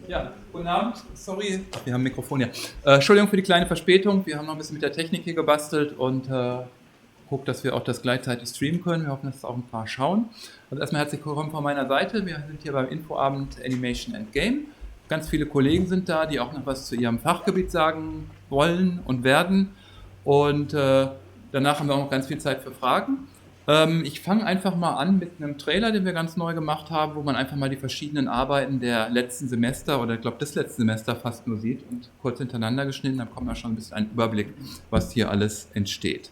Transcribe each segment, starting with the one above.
Ja, guten Abend. Sorry, wir haben ein Mikrofon hier. Entschuldigung für die kleine Verspätung. Wir haben noch ein bisschen mit der Technik hier gebastelt und guckt, dass wir auch das gleichzeitig streamen können. Wir hoffen, dass es auch ein paar schauen. Also erstmal herzlich willkommen von meiner Seite. Wir sind hier beim Infoabend Animation and Game. Ganz viele Kollegen sind da, die auch noch was zu ihrem Fachgebiet sagen wollen und werden. Und danach haben wir auch noch ganz viel Zeit für Fragen. Ich fange einfach mal an mit einem Trailer, den wir ganz neu gemacht haben, wo man einfach mal die verschiedenen Arbeiten der letzten Semester oder ich glaube des letzten Semester fast nur sieht und kurz hintereinander geschnitten, dann kommt man schon ein bisschen einen Überblick, was hier alles entsteht.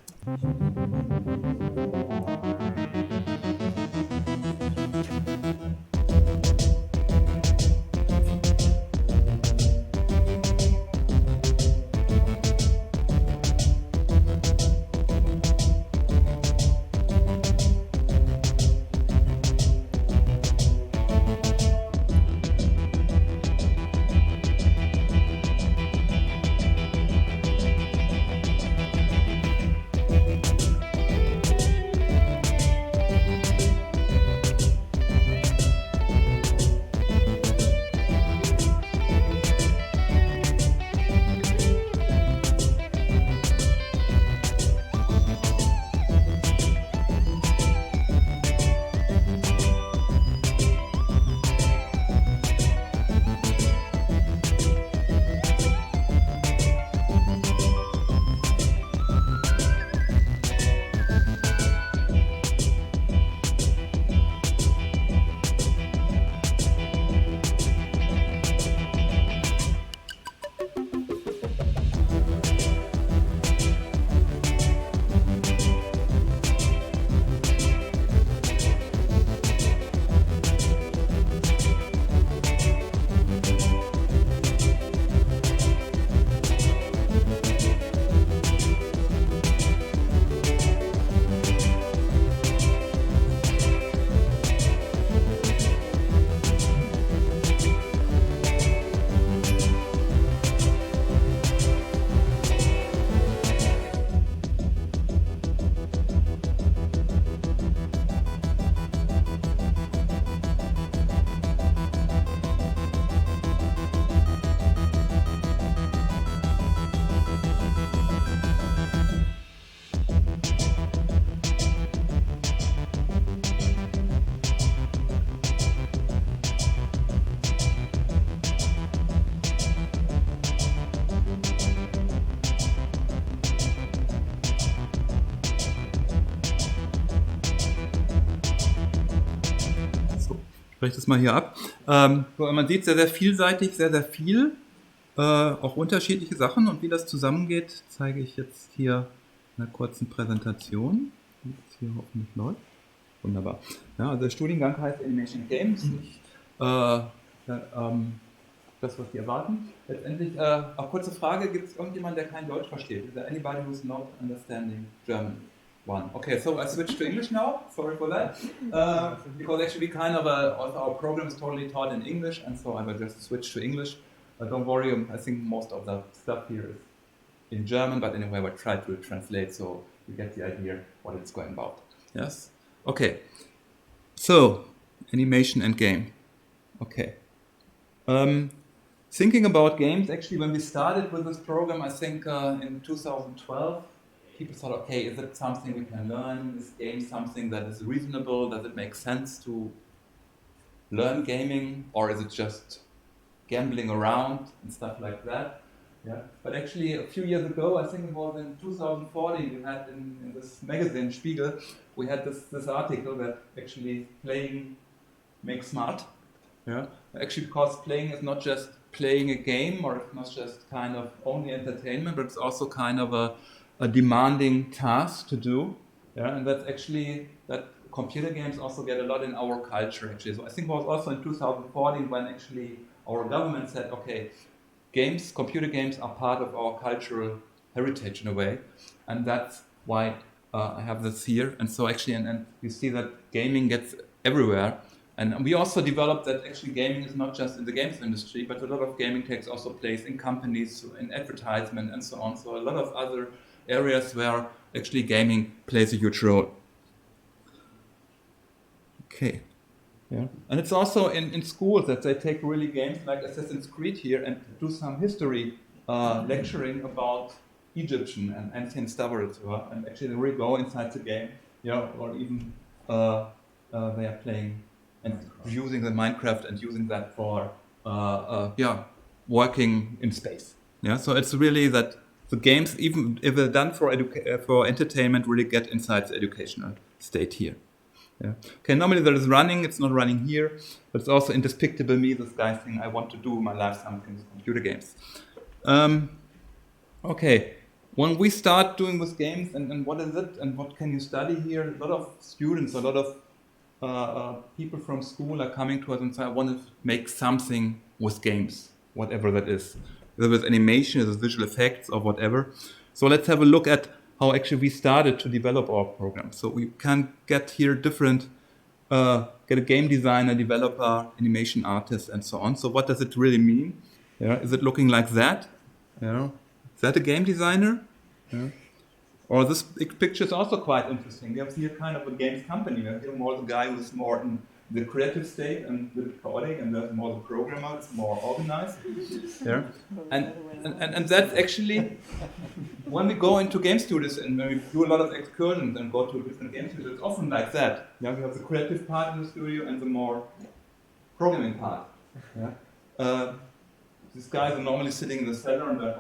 Ich breche das mal hier ab. Man sieht sehr, sehr vielseitig, sehr, sehr viel, auch unterschiedliche Sachen und wie das zusammengeht, zeige ich jetzt hier in einer kurzen Präsentation, die jetzt hier hoffentlich läuft. Wunderbar. Ja, also der Studiengang heißt Animation Games, nicht das, was die erwarten. Letztendlich, auch kurze Frage, gibt es irgendjemanden, der kein Deutsch versteht? Is there anybody who's not understanding German? One. Okay, so I switched to English now. Sorry for that. Because actually also our program is totally taught in English, and so I will just switch to English. Don't worry, I think most of the stuff here is in German, but anyway, I try to translate so you get the idea what it's going about. Yes? Okay. So, animation and game. Okay. Thinking about games, actually, when we started with this program, I think in 2012, people thought, okay, is it something we can learn? Is game something that is reasonable? Does it make sense to learn gaming? Or is it just gambling around and stuff like that? Yeah. But actually, a few years ago, I think it was in 2014, we had in this magazine, Spiegel, we had this article that actually playing makes smart. Yeah. Actually, because playing is not just playing a game, or it's not just kind of only entertainment, but it's also kind of a demanding task to do. Yeah, and that's actually that computer games also get a lot in our culture actually. So I think it was also in 2014 when actually our government said, okay, computer games are part of our cultural heritage in a way, and that's why I have this here. And so actually, and you see that gaming gets everywhere. And we also developed that actually gaming is not just in the games industry, but a lot of gaming takes also place in companies, in advertisement and so on. So a lot of other areas where actually gaming plays a huge role. Okay. Yeah. And it's also in schools that they take really games like Assassin's Creed here and do some history lecturing about Egyptian and ancient stuff, and actually they really go inside the game, or even they are playing and using the Minecraft and using that for working in space. Yeah, so it's really that the games, even if they're done for entertainment, really get inside the educational state here. Yeah. Okay, normally there is running, it's not running here, but it's also in Despicable Me, this guy saying, I want to do my life something with computer games. Okay, when we start doing with games, and what is it, and what can you study here, a lot of students, a lot of people from school are coming to us and say, I want to make something with games, whatever that is. Whether with animation, with visual effects, or whatever. So let's have a look at how actually we started to develop our program. So we can get here different, get a game designer, developer, animation artist, and so on. So what does it really mean? Yeah, is it looking like that? Yeah. Is that a game designer? Yeah. Or this picture is also quite interesting. We have here kind of a games company. We have here more the guy who's more in the creative state and the coding, and there's more the programmer, it's more organized. Yeah. And that's actually, when we go into game studios and when we do a lot of excursions and go to different game studios, it's often like that. Yeah, we have the creative part in the studio and the more programming part. Yeah. These guys are normally sitting in the center and they're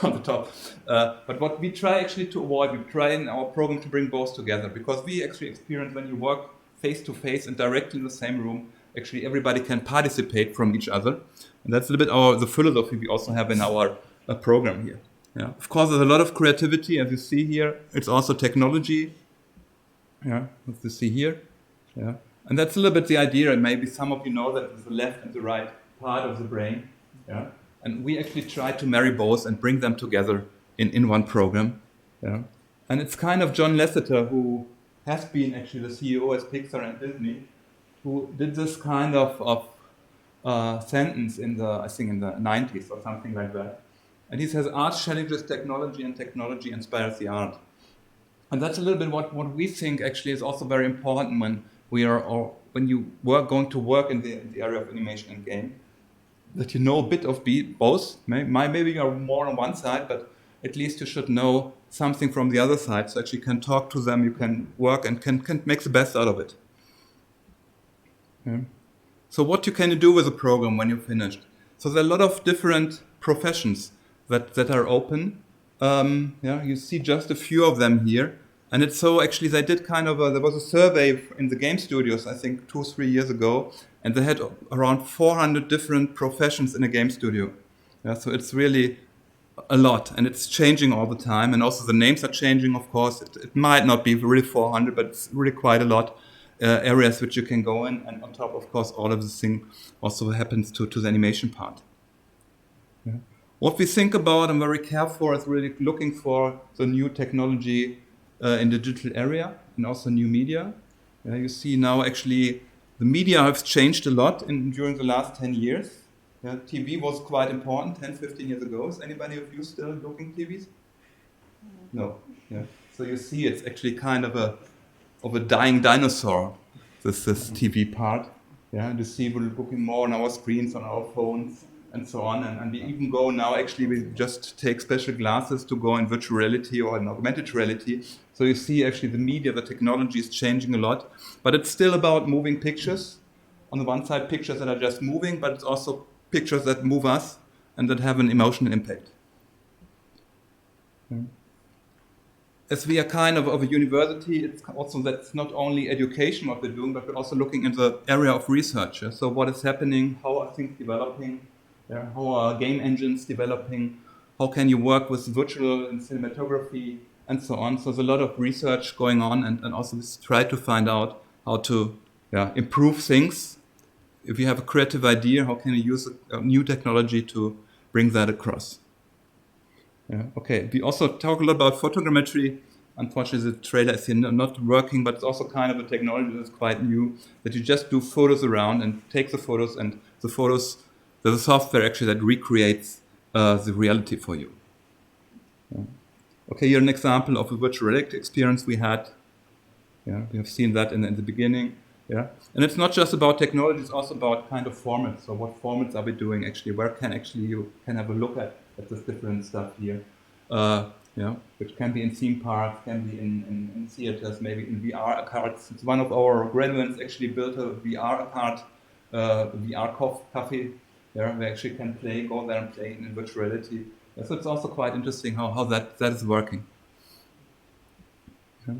on the top. But what we try actually to avoid, we try in our program to bring both together, because we actually experience when you work face to face and directly in the same room, actually everybody can participate from each other. And that's a little bit the philosophy we also have in our program here. Yeah. Of course, there's a lot of creativity, as you see here. It's also technology. Yeah, as you see here. Yeah. And that's a little bit the idea, and maybe some of you know that there's the left and the right part of the brain. Yeah. And we actually try to marry both and bring them together in one program. Yeah. And it's kind of John Lasseter, who has been actually the CEO at Pixar and Disney, who did this kind of sentence I think in the 90s or something like that. And he says, art challenges technology and technology inspires the art. And that's a little bit what we think actually is also very important when you going to work in the area of animation and game, that you know a bit of both. Maybe you are more on one side, but at least you should know something from the other side, so that you can talk to them, you can work and can make the best out of it. Yeah. So what you can do with a program when you're finished? So there are a lot of different professions that are open. You see just a few of them here. And it's so actually they did there was a survey in the game studios, I think 2 or 3 years ago, and they had around 400 different professions in a game studio. Yeah, so it's really a lot, and it's changing all the time, and also the names are changing, of course. It might not be really 400, but it's really quite a lot areas which you can go in, and on top, of course, all of this thing also happens to the animation part. Yeah. What we think about and very careful is really looking for the new technology in the digital area and also new media. You see now actually the media has changed a lot during the last 10 years. Yeah, TV was quite important 10, 15 years ago. Is anybody of you still looking TVs? No. Yeah. So you see it's actually kind of a dying dinosaur, this TV part. Yeah, and you see we're looking more on our screens, on our phones, and so on. And we even go now, actually, we just take special glasses to go in virtual reality or in augmented reality. So you see actually the media, the technology is changing a lot. But it's still about moving pictures. On the one side, pictures that are just moving, but it's also pictures that move us and that have an emotional impact. Okay. As we are kind of a university, it's also that's not only education what we're doing, but we're also looking in the area of research. So what is happening, how are things developing, how are game engines developing, how can you work with virtual and cinematography, and so on. So there's a lot of research going on, and also we try to find out how to improve things. If you have a creative idea, how can you use a new technology to bring that across? Yeah. Okay, we also talk a lot about photogrammetry. Unfortunately, the trailer is here not working, but it's also kind of a technology that's quite new, that you just do photos around and take the photos, and the photos, there's a software actually that recreates the reality for you. Yeah. Okay, here's an example of a virtual reality experience we had. Yeah, we have seen that in the beginning. Yeah, and it's not just about technology; it's also about kind of formats. So, what formats are we doing actually? Where can actually you can have a look at this different stuff here? Yeah, which can be in theme parks, can be in theaters, maybe in VR cards. It's one of our graduates actually built a VR card, VR cafe. Yeah, we actually can go there and play in virtual reality. Yeah, so it's also quite interesting how that is working. Yeah.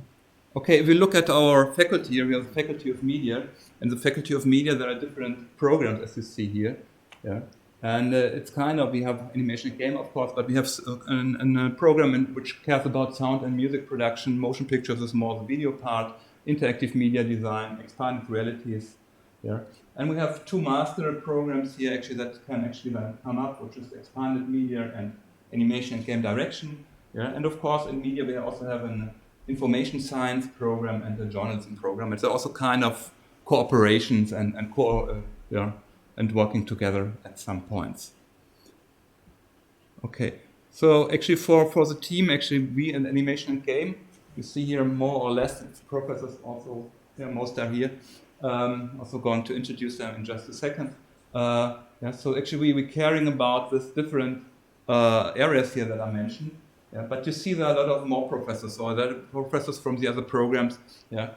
Okay, if we look at our faculty here, we have the Faculty of Media. In the Faculty of Media, there are different programs, as you see here. Yeah. And it's kind of, we have animation and game, of course, but we have a program which cares about sound and music production. Motion pictures is more the video part, interactive media design, expanded realities. Yeah. And we have two master programs here actually that can actually then come up, which is expanded media and animation and game direction. Yeah. And of course, in media, we also have an information science program and a journalism program. It's also kind of cooperations and working together at some points. Okay, so actually for the team, actually we in animation and game, you see here more or less, it's professors also, most are here. Also going to introduce them in just a second. Yeah, so actually we're caring about this different areas here that I mentioned. Yeah, but you see there are a lot of more professors, or there are professors from the other programs. Yeah,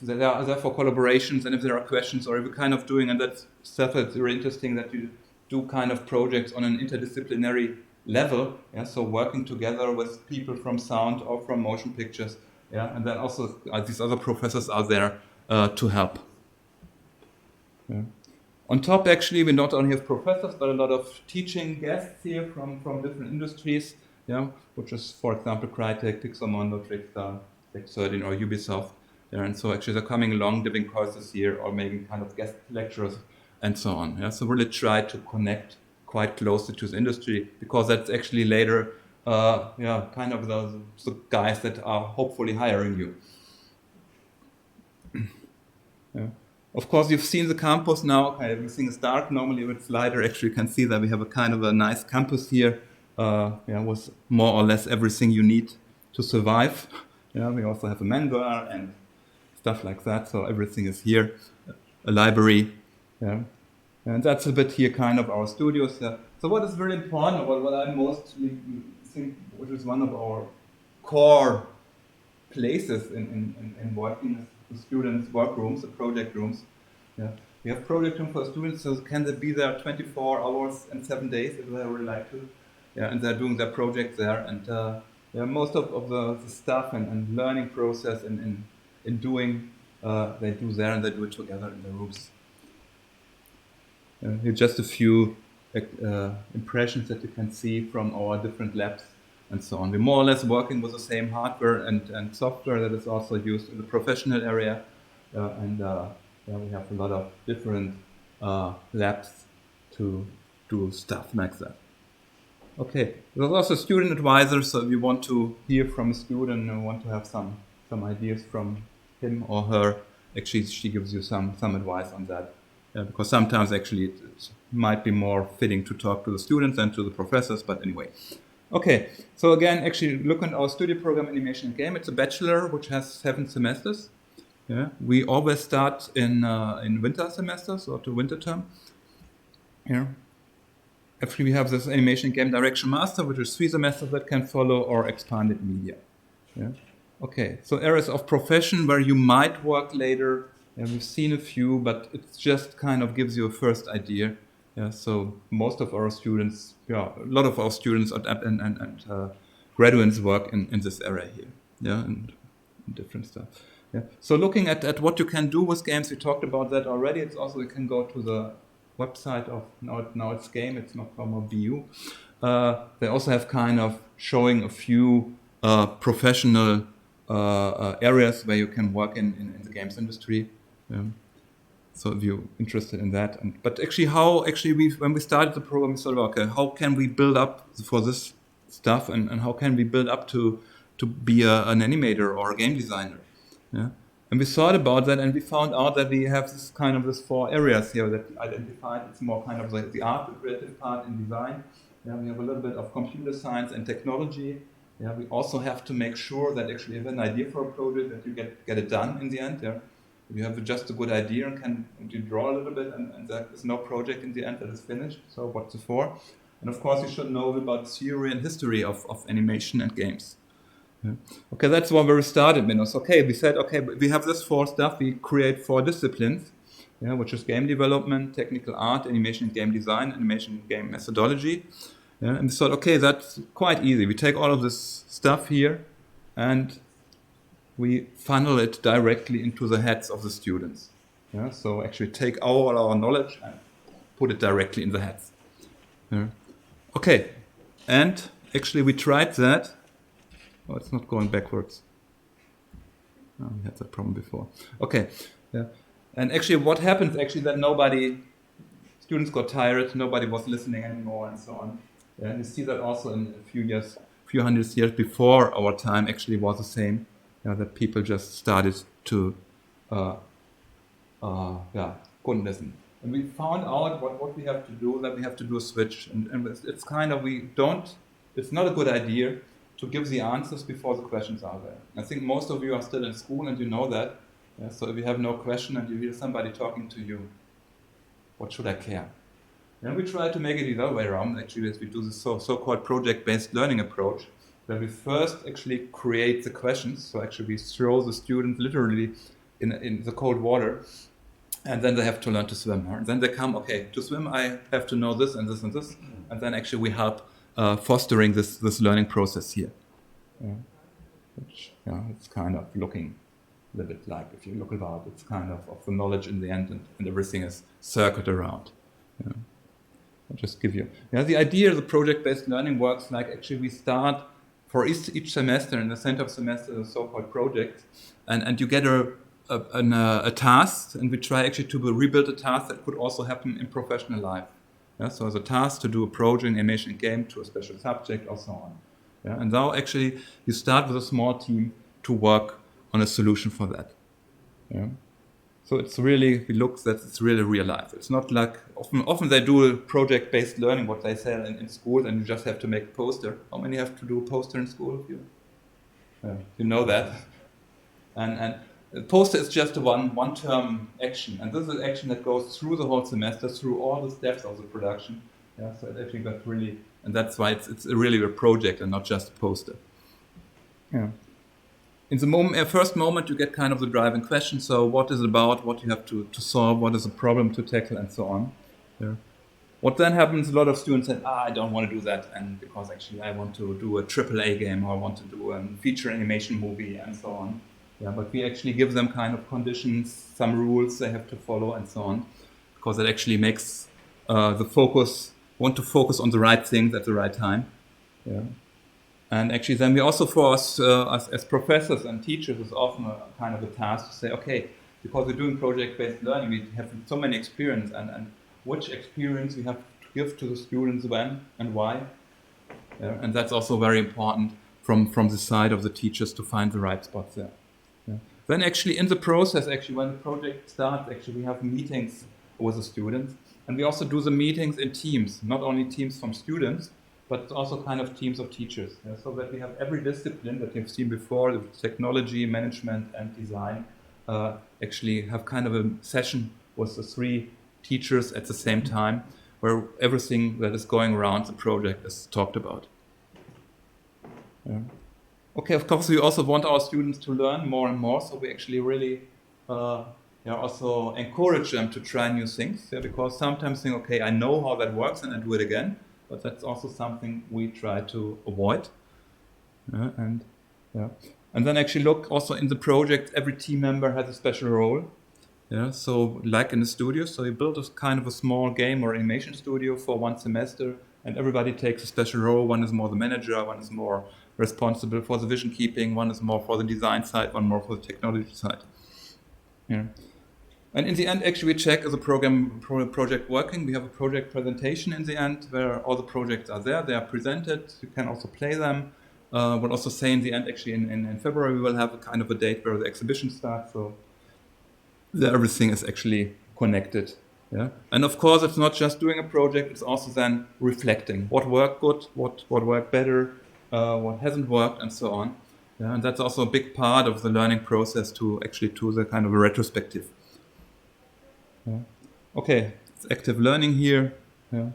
there are for collaborations, and if there are questions, or if we're kind of doing, and that's stuff that's really interesting that you do kind of projects on an interdisciplinary level. Yeah, so working together with people from sound or from motion pictures. Yeah, and then also these other professors are there to help. Yeah. On top, actually, we not only have professors, but a lot of teaching guests here from different industries. Yeah, which is, for example, Crytek, Pixelmondo, Trickstar, Tech13, or Ubisoft. Yeah, and so actually they're coming along, giving courses here, or making kind of guest lectures, and so on. Yeah, so really try to connect quite closely to the industry, because that's actually later, kind of the guys that are hopefully hiring you. Yeah. Of course, you've seen the campus now. Okay, everything is dark. Normally, if it's lighter, actually, you can see that we have a kind of a nice campus here, with more or less everything you need to survive. Yeah, we also have a men's bar and stuff like that. So everything is here. A library. Yeah, and that's a bit here, kind of our studios. Yeah. So what is very important, or what I mostly think, which is one of our core places in working with students' workrooms, the project rooms. Yeah. We have project room for students, so can they be there 24 hours and 7 days if they would like to? Yeah, and they're doing their project there, and most of the stuff and learning process in doing, they do there, and they do it together in the rooms. Here just a few impressions that you can see from our different labs and so on. We're more or less working with the same hardware and software that is also used in the professional area, we have a lot of different labs to do stuff like that. Okay, there's also student advisors, so if you want to hear from a student and want to have some ideas from him or her, actually she gives you some advice on that. Because sometimes actually it might be more fitting to talk to the students than to the professors, but anyway. Okay, so again, actually look at our studio program Animation and Game. It's a bachelor which has 7 semesters. Yeah, we always start in winter semesters or to winter term. Yeah. Actually, we have this Animation and Game Direction Master, which is 3 semesters that can follow, or expanded media. Yeah. Okay, so areas of profession where you might work later. Yeah, we've seen a few, but it just kind of gives you a first idea. Yeah, so most of our students, a lot of our students and graduates work in this area here. Yeah, and different stuff. Yeah. So looking at what you can do with games, we talked about that already. It's also, you can go to the website of now it's Game. It's not former BU. They also have kind of showing a few professional areas where you can work in the games industry. Yeah. So if you're interested in that, but actually, when we started the program, we thought, okay, how can we build up for this stuff, and how can we build up to be an animator or a game designer? Yeah. And we thought about that, and we found out that we have this 4 areas here that identified. It's more kind of like the art, the creative part, and design. Yeah, we have a little bit of computer science and technology. Yeah, we also have to make sure that actually you have an idea for a project, that you get it done in the end. Yeah. If you have just a good idea and you draw a little bit, and there is no project in the end that is finished, so what's it for? And of course, you should know about theory and history of animation and games. Yeah. Okay, that's where we started, Minos. Okay, we said, okay, we have this 4 stuff. We create 4 disciplines, yeah, which is game development, technical art, animation and game design, animation and game methodology. Yeah, and we thought, okay, that's quite easy. We take all of this stuff here and we funnel it directly into the heads of the students. Yeah, so actually take all our knowledge and put it directly in the heads. Yeah. Okay, and actually we tried that. Oh, it's not going backwards. Oh, we had that problem before. Okay, yeah. And actually what happens actually that students got tired, nobody was listening anymore and so on. Yeah, and you see that also in a few hundred years before our time actually was the same. Yeah, that people just started to, couldn't listen. And we found out what we have to do, that we have to do a switch. And it's kind of, it's not a good idea to give the answers before the questions are there. I think most of you are still in school and you know that. Yeah, so if you have no question and you hear somebody talking to you, what should I care? And we try to make it the other way around, actually, as we do this so-called project-based learning approach, where we first actually create the questions. So actually we throw the students literally in the cold water, and then they have to learn to swim. And then they come, okay, to swim I have to know this and this and this, and then actually we help fostering this learning process here. Yeah. Which, it's kind of looking a little bit like, if you look about, it's kind of the knowledge in the end, and everything is circled around. Yeah. I'll just give you. Yeah, the idea of the project-based learning works like actually we start for each semester, in the center of semester, the so-called project, and you get a task, and we try actually to rebuild a task that could also happen in professional life. Yeah, so as a task to do a project, animation game to a special subject, or so on. Yeah, and now actually you start with a small team to work on a solution for that. Yeah. So it's really, that it's really real life. It's not like, often they do a project-based learning, what they say in school, and you just have to make a poster. How many have to do a poster in school? You know that. And a poster is just a one-term action. And this is an action that goes through the whole semester, through all the steps of the production. Yeah, so it actually got really, and that's why it's really a project and not just a poster. Yeah. In the first moment, you get kind of the driving question. So what is it about, what you have to solve, what is the problem to tackle, and so on. Yeah. What then happens, a lot of students say, I don't want to do that, and because actually I want to do a AAA game, or I want to do a feature animation movie, and so on. Yeah, but we actually give them kind of conditions, some rules they have to follow, and so on, because it actually makes want to focus on the right things at the right time. Yeah. And actually then we also force, as professors and teachers, is often a kind of a task to say, okay, because we're doing project-based learning, we have so many experience, and which experience we have to give to the students when and why. Yeah, and that's also very important from the side of the teachers to find the right spots there. Yeah. Then actually in the process, actually when the project starts, actually we have meetings with the students, and we also do the meetings in teams, not only teams from students, but also kind of teams of teachers, yeah, so that we have every discipline that you've seen before, the technology, management, and design, actually have kind of a session with the 3 teachers at the same time, where everything that is going around the project is talked about. Yeah. Okay, of course, we also want our students to learn more and more, so we actually really also encourage them to try new things, yeah, because sometimes think, okay, I know how that works and I do it again, but that's also something we try to avoid. And then actually look also in the project, every team member has a special role. Yeah, so like in the studio, so you build a kind of a small game or animation studio for one semester, and everybody takes a special role. One is more the manager, one is more responsible for the vision keeping, one is more for the design side, one more for the technology side. Yeah. And in the end, actually, we check is the project working. We have a project presentation in the end where all the projects are there. They are presented. You can also play them. We'll also say in the end, actually, in February, we will have a kind of a date where the exhibition starts. So everything is actually connected. Yeah. And of course, it's not just doing a project. It's also then reflecting what worked good, what worked better, what hasn't worked, and so on. Yeah, and that's also a big part of the learning process to actually do the kind of a retrospective. Yeah. Okay, it's active learning here. Yeah,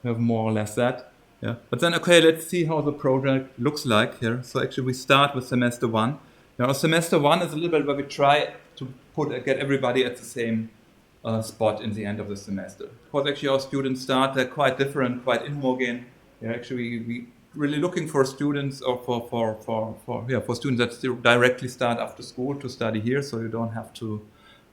we have more or less that. Yeah, but then okay, let's see how the project looks like here. So actually, we start with semester one. Now, semester one is a little bit where we try to get everybody at the same spot in the end of the semester. Because actually, our students start, they're quite different, quite inhomogeneous. Yeah, actually, we really looking for students or for students that still directly start after school to study here, so you don't have to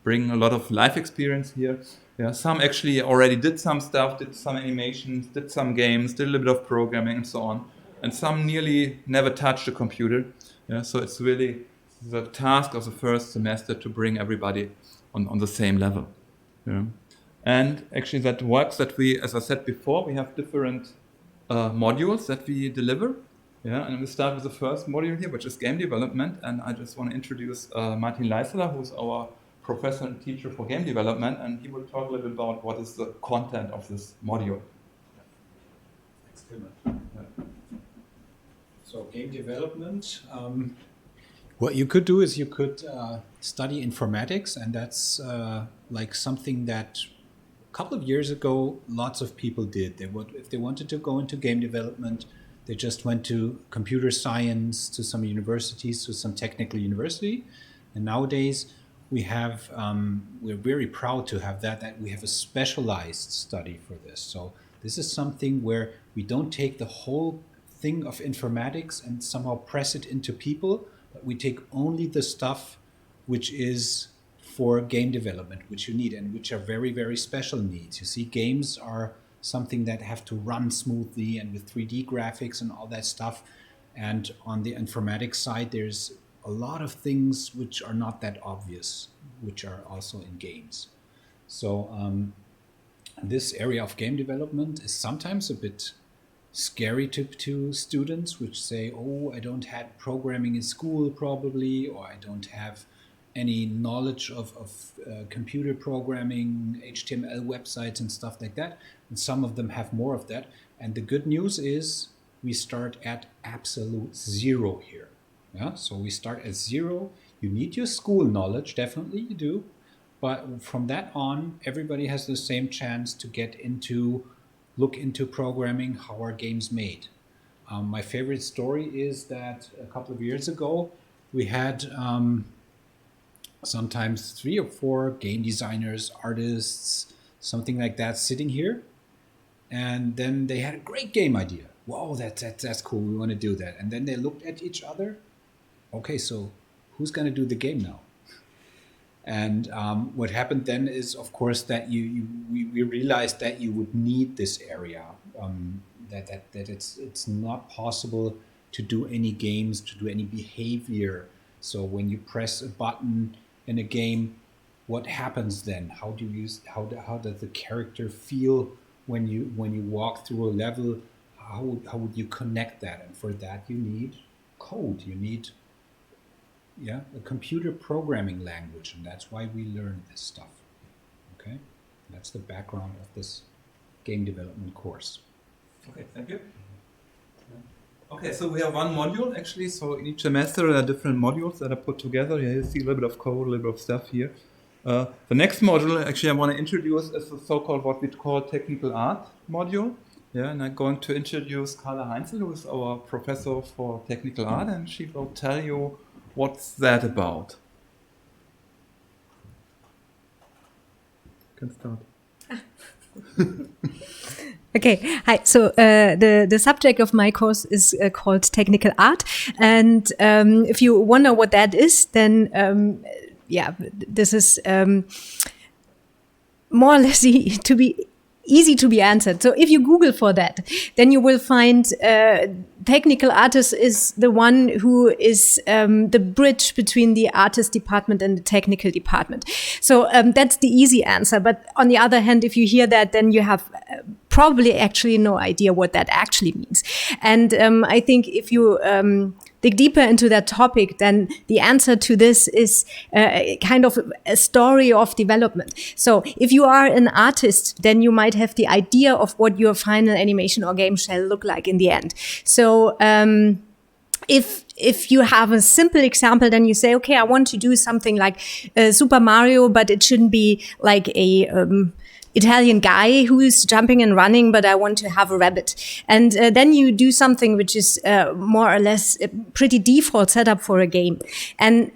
bring a lot of life experience here. Yeah, some actually already did some stuff, did some animations, did some games, did a little bit of programming and so on. And some nearly never touched a computer. Yeah, so it's really the task of the first semester to bring everybody on the same level. Yeah. And actually that works that we, as I said before, we have different modules that we deliver. Yeah, and we start with the first module here, which is game development. And I just want to introduce Martin Leisler, who's our professor and teacher for game development, and he will talk a little bit about what is the content of this module. Thanks, Tilman. Yeah. So game development, what you could do is you could study informatics, and that's like something that a couple of years ago lots of people did. If they wanted to go into game development, they just went to computer science, to some universities, to some technical university. And nowadays we have, we're very proud to have that we have a specialized study for this. So this is something where we don't take the whole thing of informatics and somehow press it into people, but we take only the stuff which is for game development, which you need, and which are very, very special needs. You see, games are something that have to run smoothly and with 3D graphics and all that stuff. And on the informatics side, there's a lot of things which are not that obvious, which are also in games. So this area of game development is sometimes a bit scary to students, which say, oh, I don't have programming in school probably, or I don't have any knowledge of computer programming, HTML websites and stuff like that. And some of them have more of that. And the good news is we start at absolute zero here. Yeah, so we start at zero. You need your school knowledge, definitely you do. But from that on, everybody has the same chance to look into programming, how are games made. My favorite story is that a couple of years ago, we had sometimes 3 or 4 game designers, artists, something like that sitting here. And then they had a great game idea. Whoa, that's cool, we want to do that. And then they looked at each other. Okay, so who's going to do the game now? And what happened then is, of course, that we realized that you would need this area, that it's not possible to do any games, to do any behavior. So when you press a button in a game, what happens then? How does the character feel when you walk through a level? How would you connect that? And for that you need code. You need a computer programming language, and that's why we learn this stuff. Okay, that's the background of this game development course. Okay, thank you. Okay, so we have one module actually. So in each semester there are different modules that are put together. Here you see a little bit of code, a little bit of stuff here. The next module actually I want to introduce is the so-called what we call technical art module. Yeah, and I'm going to introduce Carla Heinzel, who is our professor for technical art, and she will tell you what's that about. You can start. Okay, hi. So the subject of my course is called technical art, and if you wonder what that is, then this is more or less easy to be answered. So if you Google for that, then you will find technical artist is the one who is the bridge between the artist department and the technical department. So that's the easy answer. But on the other hand, if you hear that, then you have probably actually no idea what that actually means. And I think if you dig deeper into that topic, then the answer to this is kind of a story of development. So if you are an artist, then you might have the idea of what your final animation or game shall look like in the end. So if you have a simple example, then you say, okay, I want to do something like Super Mario, but it shouldn't be like a Italian guy who is jumping and running, but I want to have a rabbit. And then you do something which is more or less a pretty default setup for a game. And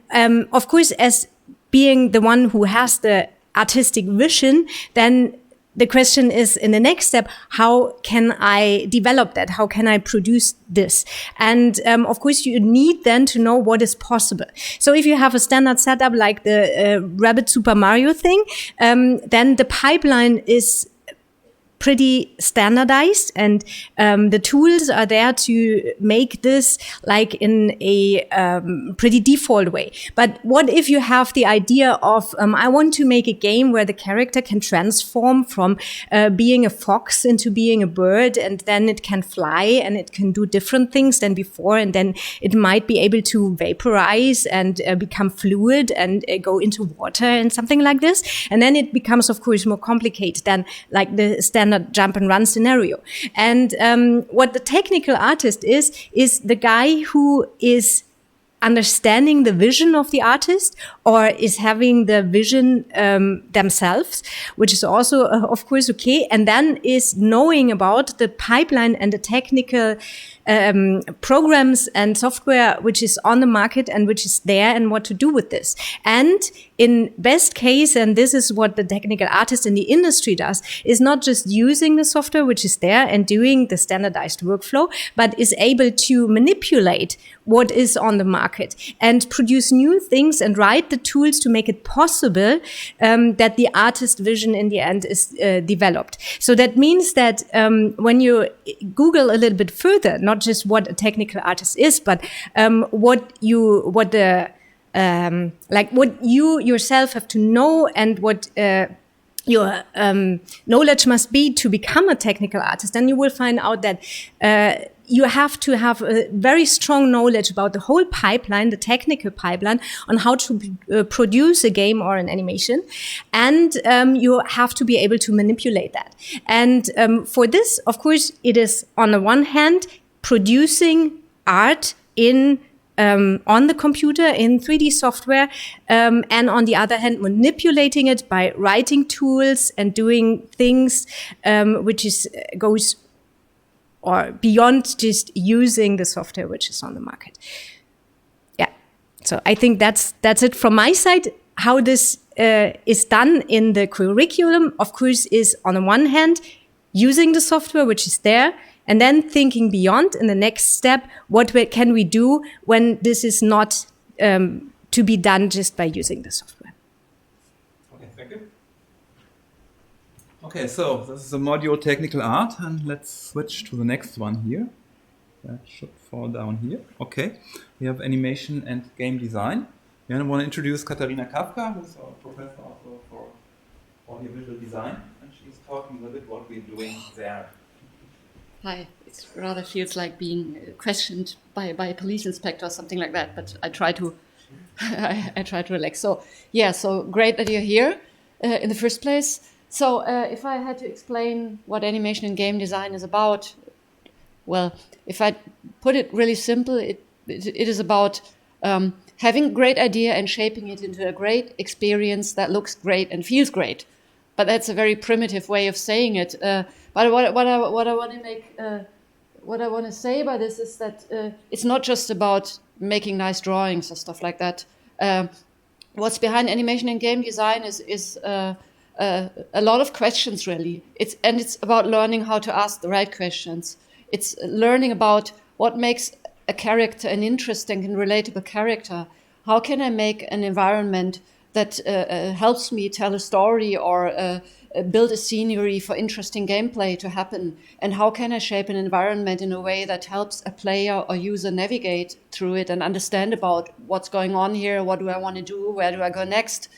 of course, as being the one who has the artistic vision, then the question is, in the next step, how can I develop that? How can I produce this? And of course, you need then to know what is possible. So if you have a standard setup like the Rabbit Super Mario thing, then the pipeline is pretty standardized, and the tools are there to make this like in a pretty default way. But what if you have the idea of I want to make a game where the character can transform from being a fox into being a bird, and then it can fly and it can do different things than before, and then it might be able to vaporize and become fluid and go into water and something like this. And then it becomes, of course, more complicated than like the standard jump and run scenario. And what the technical artist is the guy who is understanding the vision of the artist, or is having the vision themselves, which is also, of course, okay. And then is knowing about the pipeline and the technical programs and software which is on the market and which is there, and what to do with this. And in best case, and this is what the technical artist in the industry does, is not just using the software which is there and doing the standardized workflow, but is able to manipulate what is on the market and produce new things and write the tools to make it possible that the artist vision in the end is developed. So that means that when you Google a little bit further, not just what a technical artist is, but what you yourself have to know, and what your knowledge must be to become a technical artist, then you will find out that you have to have a very strong knowledge about the whole pipeline, the technical pipeline, on how to produce a game or an animation. And you have to be able to manipulate that. And for this, of course, it is on the one hand producing art in on the computer in 3D software, and on the other hand, manipulating it by writing tools and doing things which goes or beyond just using the software which is on the market. Yeah, so I think that's it from my side. How this is done in the curriculum, of course, is on the one hand using the software which is there, and then thinking beyond in the next step, what can we do when this is not to be done just by using the software. Okay, thank you. Okay, so this is the module Technical Art, and let's switch to the next one here. That should fall down here. Okay, we have Animation and Game Design. And I want to introduce Katharina Kafka, who's our professor also for audiovisual design, and she's talking a little bit what we're doing there. Hi, it rather feels like being questioned by a police inspector or something like that, but I try to I try to relax. So yeah, so great that you're here in the first place. So if I had to explain what animation and game design is about, well, if I put it really simple, it is about having a great idea and shaping it into a great experience that looks great and feels great. But that's a very primitive way of saying it. But what I want to say by this is that it's not just about making nice drawings or stuff like that. What's behind animation and game design is a lot of questions, really. It's about learning how to ask the right questions. It's learning about what makes a character an interesting and relatable character. How can I make an environment that helps me tell a story or build a scenery for interesting gameplay to happen? And how can I shape an environment in a way that helps a player or user navigate through it and understand about what's going on here, what do I want to do, where do I go next?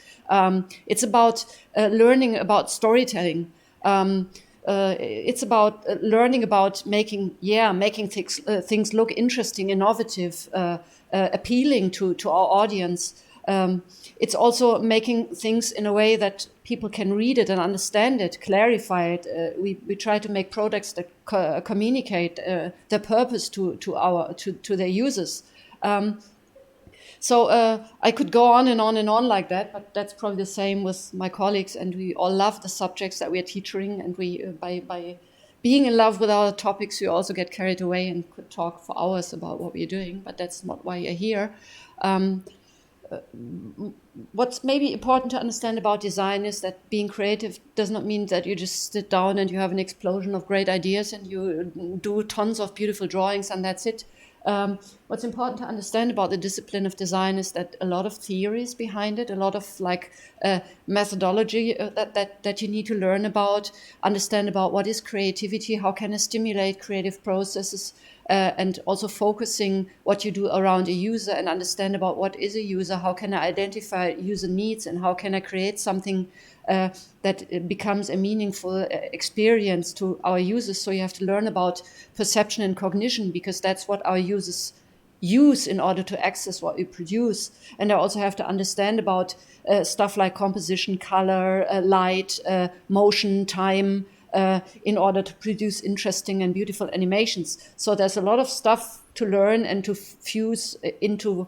It's about learning about storytelling. It's about learning about making things look interesting, innovative, appealing to our audience. It's also making things in a way that people can read it and understand it, clarify it. We try to make products that communicate their purpose to their users. So I could go on and on and on like that, but that's probably the same with my colleagues, and we all love the subjects that we are teaching, and we by being in love with our topics, we also get carried away and could talk for hours about what we're doing, but that's not why you're here. What's maybe important to understand about design is that being creative does not mean that you just sit down and you have an explosion of great ideas and you do tons of beautiful drawings and that's it. What's important to understand about the discipline of design is that a lot of theories behind it, a lot of methodology that you need to learn about, understand about what is creativity, how can I stimulate creative processes, and also focusing what you do around a user and understand about what is a user, how can I identify user needs, and how can I create something that becomes a meaningful experience to our users. So you have to learn about perception and cognition, because that's what our users use in order to access what we produce. And I also have to understand about stuff like composition, color, light, motion, time, in order to produce interesting and beautiful animations. So there's a lot of stuff to learn and to fuse into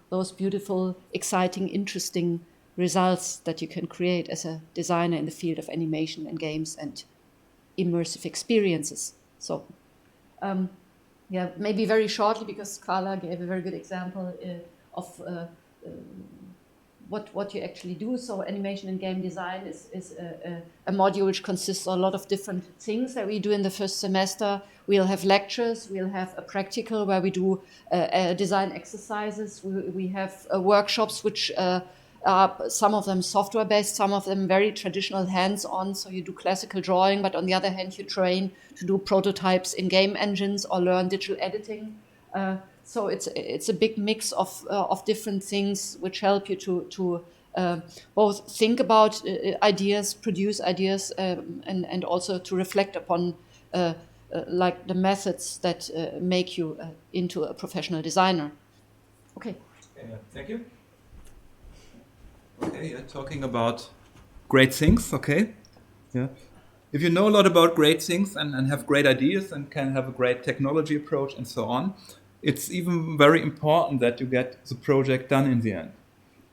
those beautiful, exciting, interesting results that you can create as a designer in the field of animation and games and immersive experiences. So, maybe very shortly, because Carla gave a very good example of what you actually do. So animation and game design is a module which consists of a lot of different things that we do in the first semester. We'll have lectures, we'll have a practical where we do design exercises, we have workshops which some of them software-based, some of them very traditional hands-on. So you do classical drawing, but on the other hand, you train to do prototypes in game engines or learn digital editing. So it's a big mix of different things which help you to both think about ideas, produce ideas, and also to reflect upon like the methods that make you into a professional designer. Okay. Thank you. Okay, you're talking about great things, okay? Yeah. If you know a lot about great things and have great ideas and can have a great technology approach and so on, it's even very important that you get the project done in the end.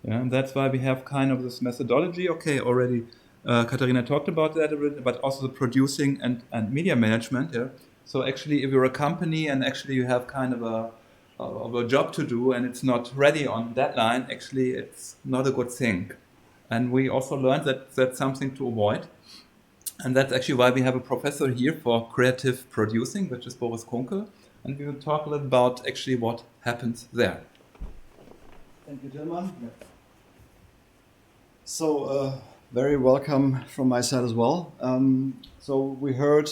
Yeah, and that's why we have kind of this methodology. Okay, already Katharina talked about that a bit, but also the producing and media management. Yeah. So actually, if you're a company and actually you have kind of a job to do and it's not ready on deadline, actually it's not a good thing. And we also learned that that's something to avoid. And that's actually why we have a professor here for creative producing, which is Boris Kunkel. And we will talk a little about actually what happens there. Thank you, Tilman. So, very welcome from my side as well. So we heard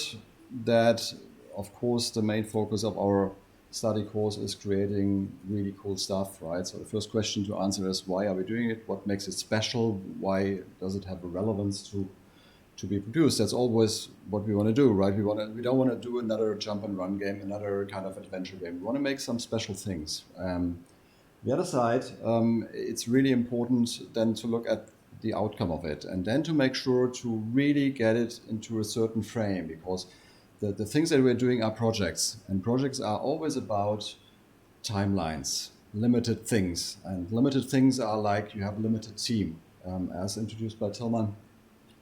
that, of course, the main focus of our study course is creating really cool stuff, right? So the first question to answer is, why are we doing it? What makes it special? Why does it have a relevance to be produced? That's always what we want to do, right? We don't want to do another jump and run game, another kind of adventure game. We want to make some special things. The other side, it's really important then to look at the outcome of it and then to make sure to really get it into a certain frame, because the things that we're doing are projects, and projects are always about timelines, limited things, and limited things are like you have a limited team. As introduced by Tilman,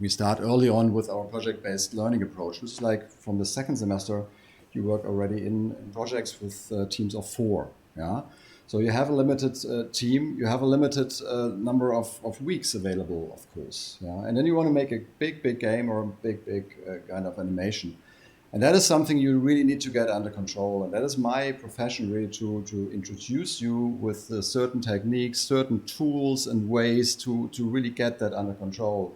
we start early on with our project-based learning approach, which is like from the second semester, you work already in projects with teams of 4. Yeah. So you have a limited team, you have a limited number of weeks available, of course. Yeah? And then you want to make a big game or a big kind of animation. And that is something you really need to get under control. And that is my profession, really, to introduce you with certain techniques, certain tools and ways to really get that under control.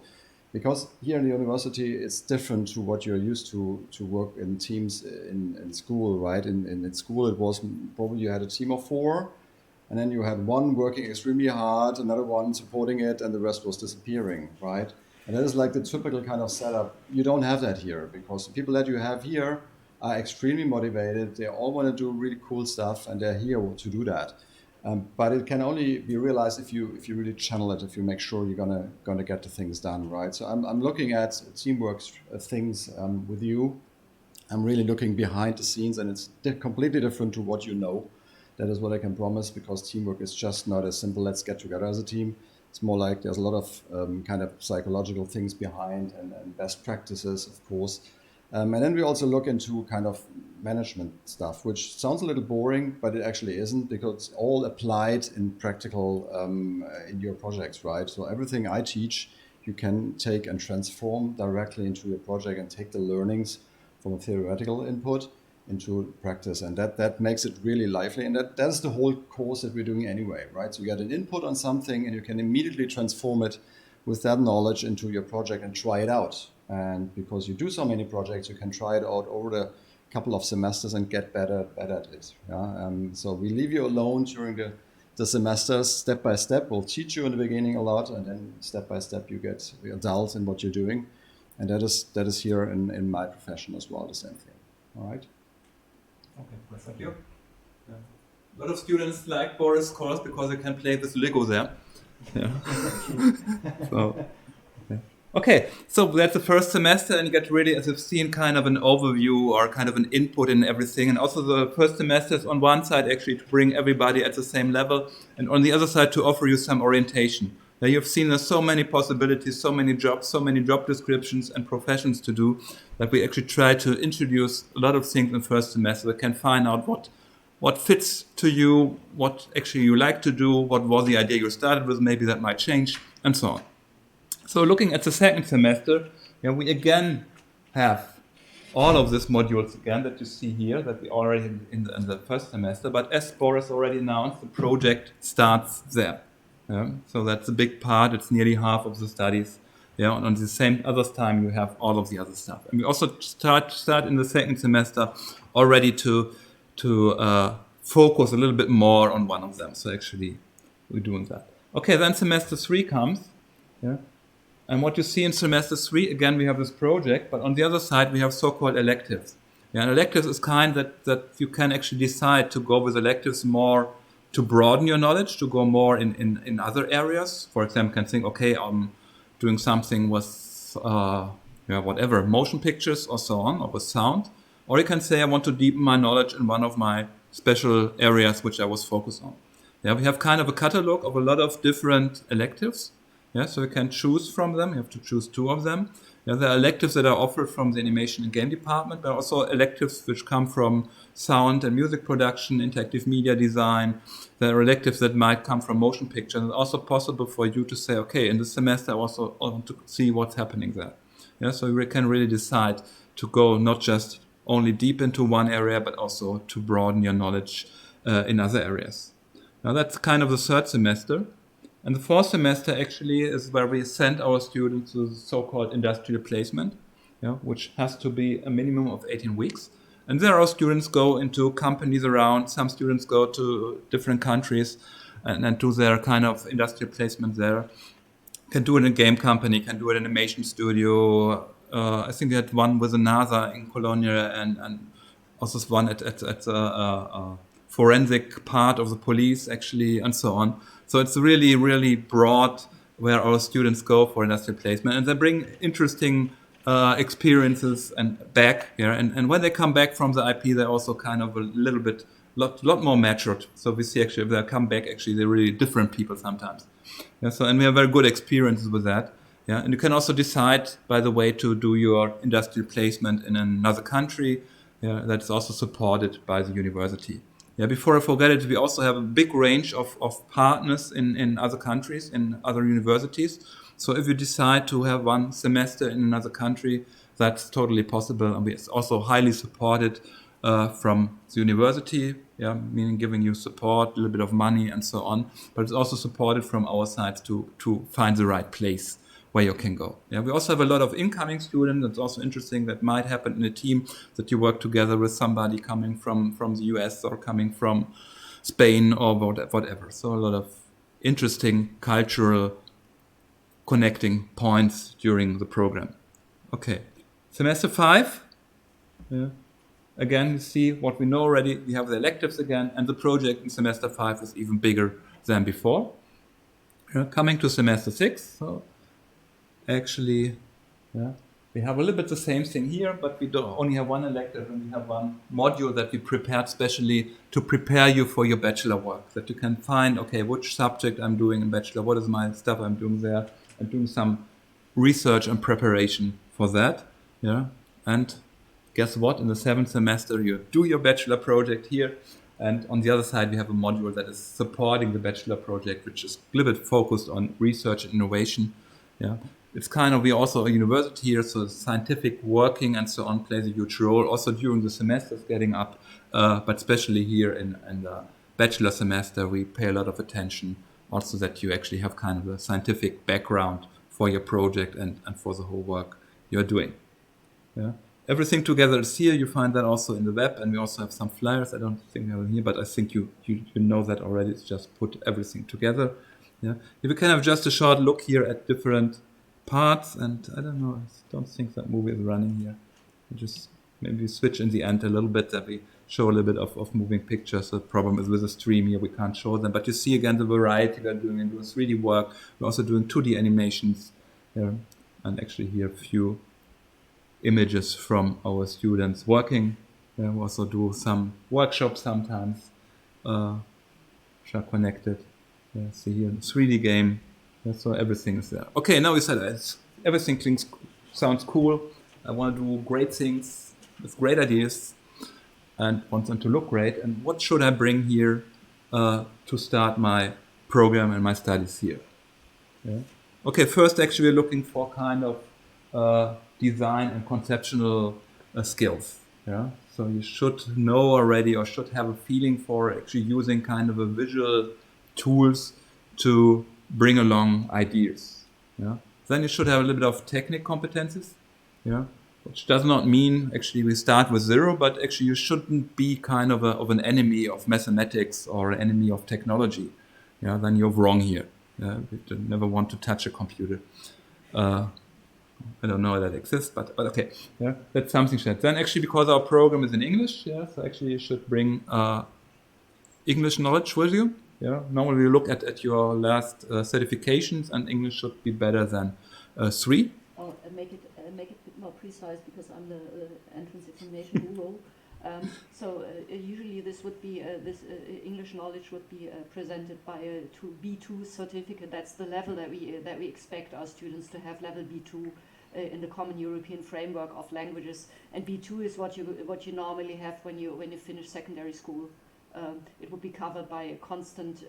Because here in the university, it's different to what you're used to work in teams in school, right? In school, it was probably you had a team of 4, and then you had one working extremely hard, another one supporting it, and the rest was disappearing, right? And that is like the typical kind of setup. You don't have that here, because the people that you have here are extremely motivated. They all want to do really cool stuff, and they're here to do that. But it can only be realized if you really channel it, if you make sure you're gonna get the things done, right? So I'm looking at teamwork things with you. I'm really looking behind the scenes, and it's completely different to what you know. That is what I can promise, because teamwork is just not as simple. Let's get together as a team. It's more like there's a lot of kind of psychological things behind, and best practices, of course. And then we also look into kind of management stuff, which sounds a little boring, but it actually isn't, because it's all applied in practical in your projects, right? So everything I teach, you can take and transform directly into your project and take the learnings from a theoretical input into practice. And that makes it really lively. And that's the whole course that we're doing anyway, right? So you get an input on something and you can immediately transform it with that knowledge into your project and try it out. And because you do so many projects, you can try it out over the couple of semesters and get better at it. Yeah? So we leave you alone during the semesters, step by step. We'll teach you in the beginning a lot, and then step by step you get adult in what you're doing. And that is here in my profession as well, the same thing. All right? Okay, thank you. Yeah. A lot of students like Boris' course because they can play with Lego there. Yeah. So, yeah. Okay, so that's the first semester, and you get really, as you've seen, kind of an overview or kind of an input in everything. And also the first semester is on one side actually to bring everybody at the same level, and on the other side to offer you some orientation. Now you've seen there's so many possibilities, so many jobs, so many job descriptions and professions to do, that we actually try to introduce a lot of things in the first semester that can find out what fits to you, what actually you like to do, what was the idea you started with, maybe that might change, and so on. So looking at the second semester, we again have all of these modules again that you see here that we already in the first semester, but as Boris already announced, the project starts there. Yeah? So that's a big part, it's nearly half of the studies. Yeah, and on the same other time you have all of the other stuff. And we also start in the second semester already to focus a little bit more on one of them. So actually we're doing that. Okay, then semester 3 comes. Yeah. And what you see in semester 3, again, we have this project, but on the other side, we have so-called electives. Yeah, and electives is kind that you can actually decide to go with electives more to broaden your knowledge, to go more in other areas. For example, you can think, okay, I'm doing something with, whatever, motion pictures or so on, or with sound. Or you can say, I want to deepen my knowledge in one of my special areas which I was focused on. Yeah, we have kind of a catalog of a lot of different electives. Yeah, so you can choose from them. You have to choose 2 of them. Yeah, there are electives that are offered from the animation and game department, but also electives which come from sound and music production, interactive media design. There are electives that might come from motion picture. It's also possible for you to say, okay, in this semester I also want to see what's happening there. Yeah, so you can really decide to go not just only deep into one area, but also to broaden your knowledge in other areas. Now that's kind of the third semester. And the fourth semester actually is where we send our students to the so-called industrial placement, which has to be a minimum of 18 weeks. And there our students go into companies around. Some students go to different countries and do their kind of industrial placement there. Can do it in a game company, can do it in an animation studio. I think we had one with a NASA in Cologne and also one at a forensic part of the police actually, and so on. So it's really, really broad where our students go for industrial placement, and they bring interesting experiences and back here. And when they come back from the IP, they're also kind of a little bit, lot more matured. So we see actually if they come back, actually they're really different people sometimes. Yeah. So and we have very good experiences with that. Yeah. And you can also decide, by the way, to do your industrial placement in another country. Yeah. That's also supported by the university. Yeah, before I forget it, we also have a big range of partners in other countries, in other universities. So if you decide to have one semester in another country, that's totally possible. And it's also highly supported from the university, meaning giving you support, a little bit of money and so on. But it's also supported from our side to find the right place where you can go. Yeah, we also have a lot of incoming students. It's also interesting that might happen in a team that you work together with somebody coming from the US or coming from Spain or whatever. So a lot of interesting cultural connecting points during the program. Okay, semester 5. Yeah. again, you see what we know already. We have the electives again, and the project in semester 5 is even bigger than before. Coming to semester 6, so actually, we have a little bit the same thing here, but we don't only have one elective and we have one module that we prepared specially to prepare you for your bachelor work, that you can find, okay, which subject I'm doing in bachelor, what is my stuff I'm doing there. I'm doing some research and preparation for that. Yeah, and guess what? In the 7th semester, you do your bachelor project here, and on the other side, we have a module that is supporting the bachelor project, which is a little bit focused on research and innovation. Yeah, it's kind of, we're also a university here, so scientific working and so on plays a huge role. Also during the semesters getting up, but especially here in the bachelor semester, we pay a lot of attention. Also, that you actually have kind of a scientific background for your project and for the whole work you're doing. Yeah. Everything together is here. You find that also in the web, and we also have some flyers. I don't think we have them here, but I think you know that already. It's just put everything together. Yeah. If we can have just a short look here at different parts, and I don't know, I don't think that movie is running here. Just maybe switch in the end a little bit, that we show a little bit of moving pictures. The problem is with the stream here, we can't show them, but you see again the variety we're doing. And doing 3D work. We're also doing 2D animations, and actually here a few images from our students working. We also do some workshops sometimes, which are connected. See here the 3D game. So everything is there. Okay, now we said everything sounds cool. I want to do great things with great ideas and want them to look great. And what should I bring here to start my program and my studies here? Yeah. Okay, first actually we're looking for kind of design and conceptual skills. Yeah. So you should know already, or should have a feeling for actually using kind of a visual tools to bring along ideas. Yeah. Then you should have a little bit of technical competences. Yeah. Which does not mean actually we start with 0, but actually you shouldn't be kind of an enemy of mathematics or an enemy of technology. Yeah. Then you're wrong here. Yeah. You never want to touch a computer. I don't know that exists, but okay, yeah, that's something. Then actually, because our program is in English, yeah, so actually you should bring English knowledge with you. Yeah, normally you look at your last certifications, and English should be better than 3. I'll make it a bit more precise, because I'm the entrance examination guru. So usually this would be English knowledge would be presented by a B2 certificate. That's the level that we expect our students to have, level B2 in the Common European Framework of Languages. And B2 is what you normally have when you finish secondary school. It would be covered by a constant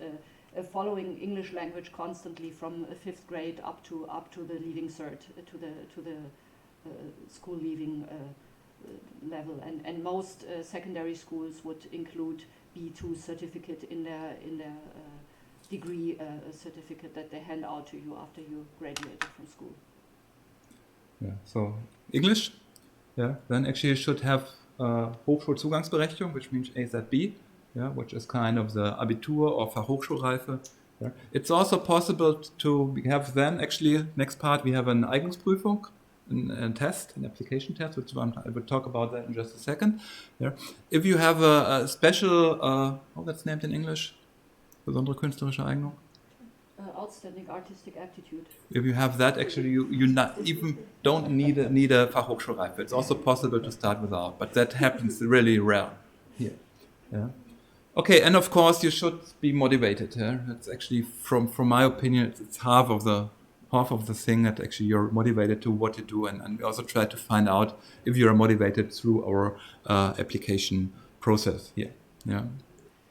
following English language constantly from 5th grade up to the leaving cert, to the school leaving level, and most secondary schools would include B2 certificate in their degree certificate that they hand out to you after you graduated from school. Yeah, so English, yeah. Then actually you should have Hochschulzugangsberechtigung, which means AZB, yeah, which is kind of the Abitur or Fachhochschulreife. Yeah. It's also possible to have then actually next part we have an Eignungsprüfung. A test, an application test, which I will talk about that in just a second. Yeah. If you have a special, how that's named in English? Besondere künstlerische Eignung? Outstanding artistic aptitude. If you have that, actually, you not even don't need a Fachhochschulreife. It's also possible to start without, but that happens really rare here. Yeah. Okay, and of course you should be motivated. Yeah? That's actually, from my opinion, it's half of the thing that actually you're motivated to what you do, and we also try to find out if you're motivated through our application process here. Yeah.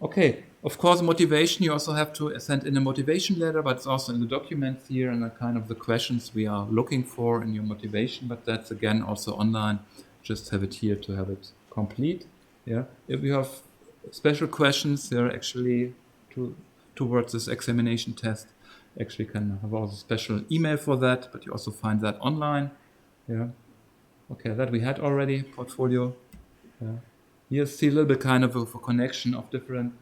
Okay. Of course, motivation, you also have to send in a motivation letter, but it's also in the documents here and the kind of the questions we are looking for in your motivation, but that's again also online. Just have it here to have it complete. Yeah. If you have special questions, they're actually towards this examination test. Actually can have also a special email for that, but you also find that online. Yeah. Okay, that we had already, portfolio. Yeah. Here see a little bit kind of a connection of different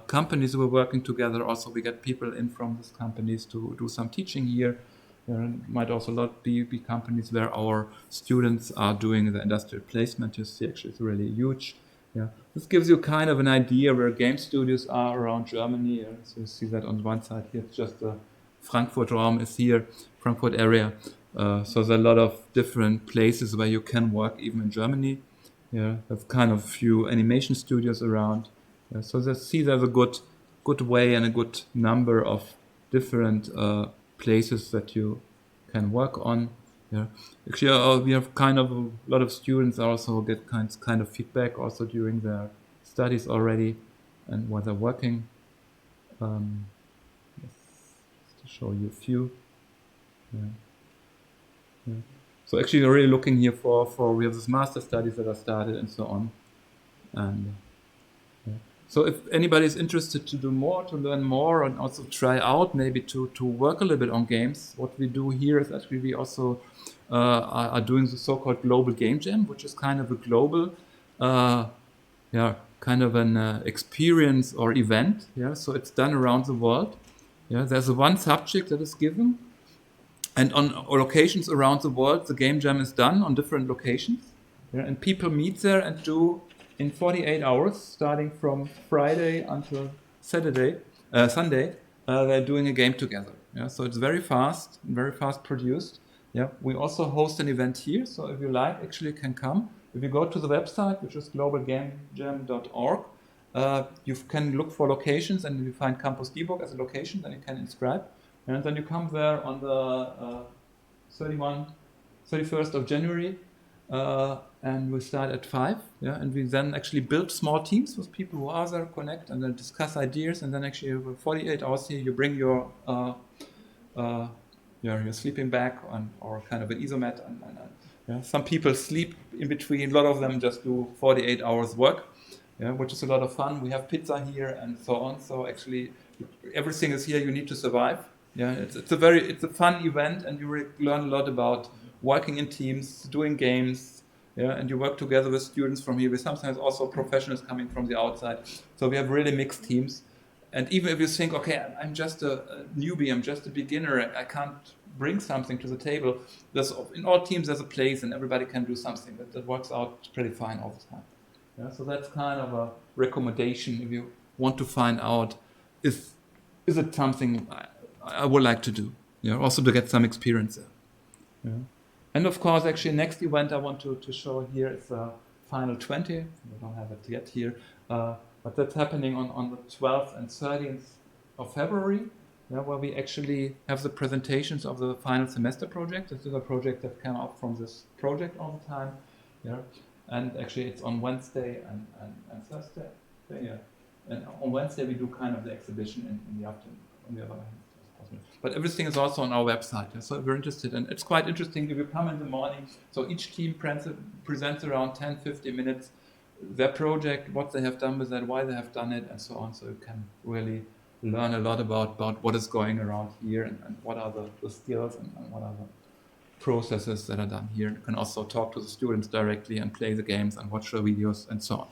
companies who are working together. Also, we get people in from these companies to do some teaching here. There might also be companies where our students are doing the industrial placement. You see, actually, it's really huge. Yeah, this gives you kind of an idea where game studios are around Germany. Yeah? So you see that on one side here, it's just the Frankfurt Raum is here, Frankfurt area. So there's a lot of different places where you can work, even in Germany. Yeah, there's kind of a few animation studios around. Yeah, so there's a good way and a good number of different places that you can work on. Yeah, actually, we have kind of a lot of students also get kind of feedback also during their studies already, and while they're working. Just to show you a few. Yeah. Yeah. So actually, we're really looking here for we have this master studies that are started and so on, and. So if anybody is interested to do more, to learn more, and also try out maybe to work a little bit on games, what we do here is actually we also are doing the so-called Global Game Jam, which is kind of a global, kind of an experience or event. Yeah, so it's done around the world. Yeah, there's one subject that is given, and on locations around the world, the game jam is done on different locations. Yeah, and people meet there and do in 48 hours, starting from Friday until Sunday, they're doing a game together. Yeah, so it's very fast produced. Yeah, we also host an event here, so if you like, actually you can come. If you go to the website, which is globalgamejam.org, you can look for locations, and if you find Campus Dieburg as a location, then you can inscribe. And then you come there on the 31st of January, and we start at 5. Yeah, and we then actually build small teams with people who are there, connect, and then discuss ideas. And then actually, over 48 hours here, you bring your sleeping bag or kind of an isomat. Yeah, some people sleep in between. A lot of them just do 48 hours work, yeah, which is a lot of fun. We have pizza here and so on. So actually, everything is here. You need to survive. Yeah, it's a fun event, and you really learn a lot about working in teams, doing games. Yeah, and you work together with students from here. We sometimes also professionals coming from the outside. So we have really mixed teams. And even if you think, okay, I'm just a newbie, I'm just a beginner, I can't bring something to the table. In all teams, there's a place, and everybody can do something that works out pretty fine all the time. Yeah, so that's kind of a recommendation if you want to find out is it something I would like to do. Yeah, also to get some experience there. Yeah. And of course, actually, next event I want to show here is Final 20. We don't have it yet here, but that's happening on the 12th and 13th of February, yeah, where we actually have the presentations of the final semester project. This is a project that came up from this project all the time. Yeah, and actually it's on Wednesday and Thursday. Yeah, and on Wednesday we do kind of the exhibition in the afternoon. On the other hand. But everything is also on our website, yeah? So if you're interested, and it's quite interesting if you come in the morning. So each team presents around 10-15 minutes their project, what they have done with that, why they have done it, and so on. So you can really learn a lot about what is going around here and what are the skills and what are the processes that are done here. You can also talk to the students directly and play the games and watch the videos and so on.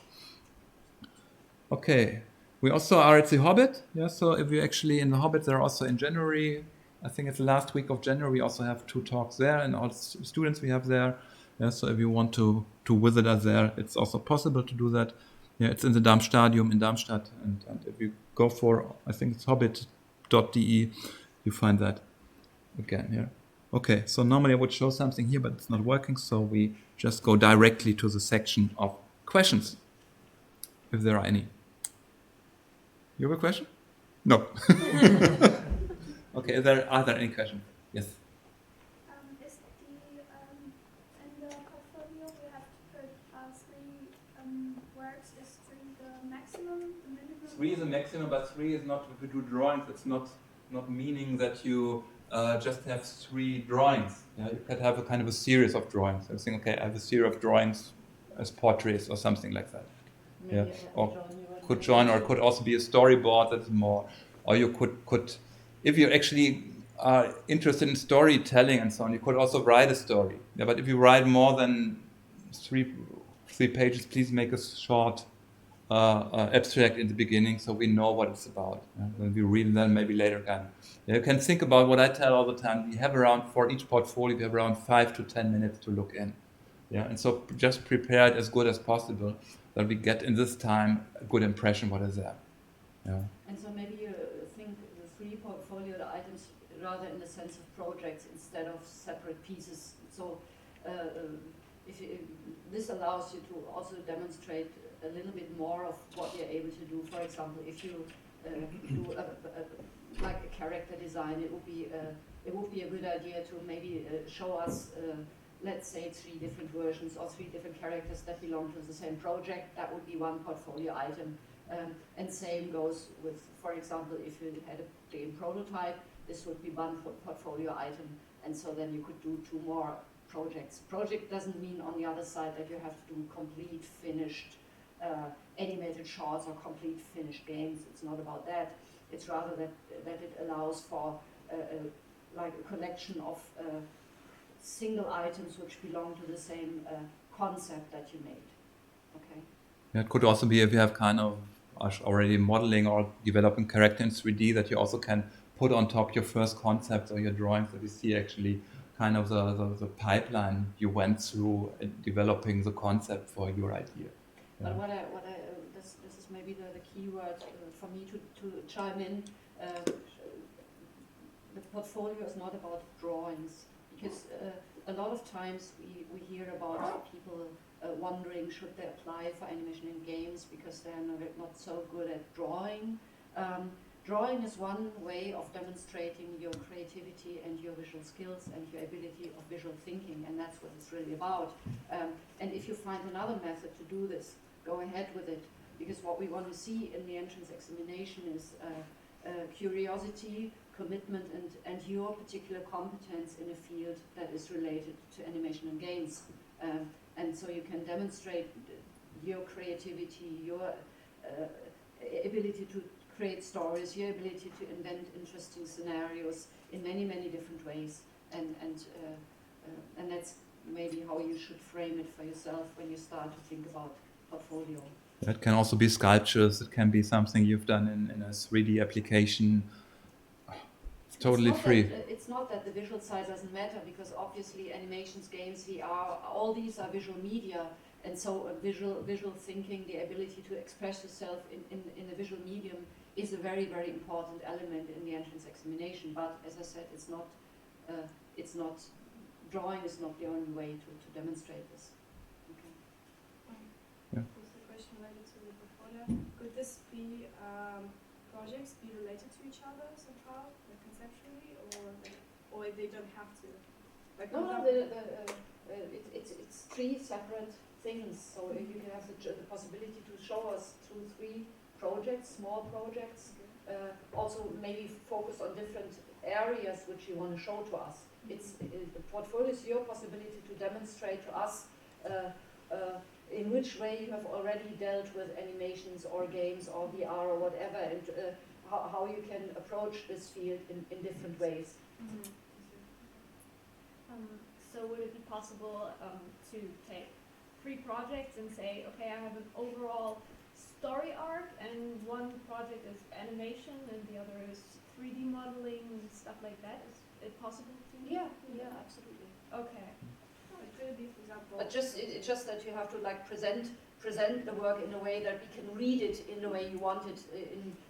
Okay. We also are at the Hobbit, yeah. So if you're actually in the Hobbit, they're also in January. I think it's the last week of January. We also have 2 talks there, and all students we have there. Yeah. So if you want to visit us there, it's also possible to do that. Yeah. It's in the Darmstadium in Darmstadt, and if you go for, I think it's hobbit.de, you find that again. Yeah. Okay. So normally I would show something here, but it's not working. So we just go directly to the section of questions, if there are any. You have a question? No. Okay, are there any questions? Yes. Is in the portfolio we have to put 3 works? Is 3 the maximum, the minimum? 3 is the maximum, but 3 is not, if you do drawings, it's not meaning that you just have 3 drawings. Yeah, you could have a kind of a series of drawings. I think, okay, I have a series of drawings as portraits or something like that. Yeah. Or could join, or it could also be a storyboard that's more, or you could if you actually are interested in storytelling and so on, you could also write a story. Yeah, but if you write more than three pages, please make a short abstract in the beginning, so we know what it's about. When we read them, maybe later can. You can think about what I tell all the time. We have around, for each portfolio, we have around 5 to 10 minutes to look in. Yeah, and so just prepare it as good as possible, that we get in this time a good impression what is there. Yeah. And so maybe you think the 3 portfolio items rather in the sense of projects instead of separate pieces. So this allows you to also demonstrate a little bit more of what you're able to do. For example, if you do like a character design, it would be a good idea to maybe show us, let's say, 3 different versions or 3 different characters that belong to the same project. That would be one portfolio item. And same goes with, for example, if you had a game prototype, this would be one portfolio item. And so then you could do 2 more projects. Project doesn't mean on the other side that you have to do complete finished animated shorts or complete finished games. It's not about that. It's rather that it allows for like a collection of single items which belong to the same concept that you made. Okay. Yeah, it could also be if you have kind of already modeling or developing character in 3D, that you also can put on top your first concepts or your drawings, that you see actually kind of the pipeline you went through developing the concept for your idea. Yeah. But this is maybe the key word for me to chime in. The portfolio is not about drawings, because a lot of times we hear about people wondering should they apply for animation in games because they're not so good at drawing. Drawing is one way of demonstrating your creativity and your visual skills and your ability of visual thinking, and that's what it's really about. And if you find another method to do this, go ahead with it, because what we want to see in the entrance examination is curiosity, commitment, and your particular competence in a field that is related to animation and games. And so you can demonstrate your creativity, your ability to create stories, your ability to invent interesting scenarios in many, many different ways. And that's maybe how you should frame it for yourself when you start to think about portfolio. That can also be sculptures. It can be something you've done in a 3D application. Totally free. It's not that the visual side doesn't matter, because obviously animations, games, VR, all these are visual media, and so visual thinking, the ability to express yourself in a visual medium is a very, very important element in the entrance examination. But as I said, it's not drawing is not the only way to demonstrate this. Okay. Yeah. What's the question related to the portfolio? Could this be projects be related to each other somehow, like conceptually, or they don't have to? Like No, it's 3 separate things. So if you can have the possibility to show us 2, 3 projects, small projects, also maybe focus on different areas which you want to show to us. The portfolio is your possibility to demonstrate to us in which way you have already dealt with animations or games or VR or whatever, and how you can approach this field in different ways. Mm-hmm. So would it be possible to take 3 projects and say, okay, I have an overall story arc, and one project is animation and the other is 3D modeling and stuff like that? Is it possible to? Yeah, absolutely. Okay. It could be, for example. But it's just that you have to like present the work in a way that we can read it in the way you want it,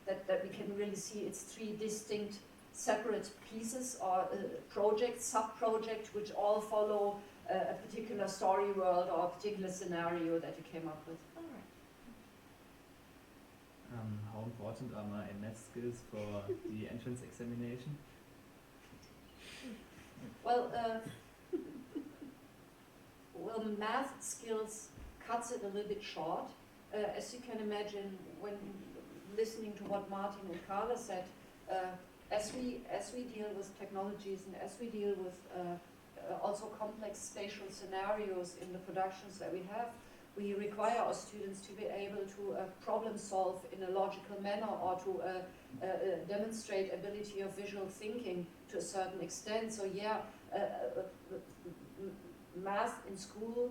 that we can really see it's 3 distinct separate pieces or projects, sub-projects, which all follow a particular story world or a particular scenario that you came up with. All right. How important are my math skills for the entrance examination? Well, math skills cuts it a little bit short. As you can imagine, when listening to what Martin and Carla said, as we deal with technologies and as we deal with also complex spatial scenarios in the productions that we have, we require our students to be able to problem solve in a logical manner or to demonstrate ability of visual thinking to a certain extent. So yeah, math in school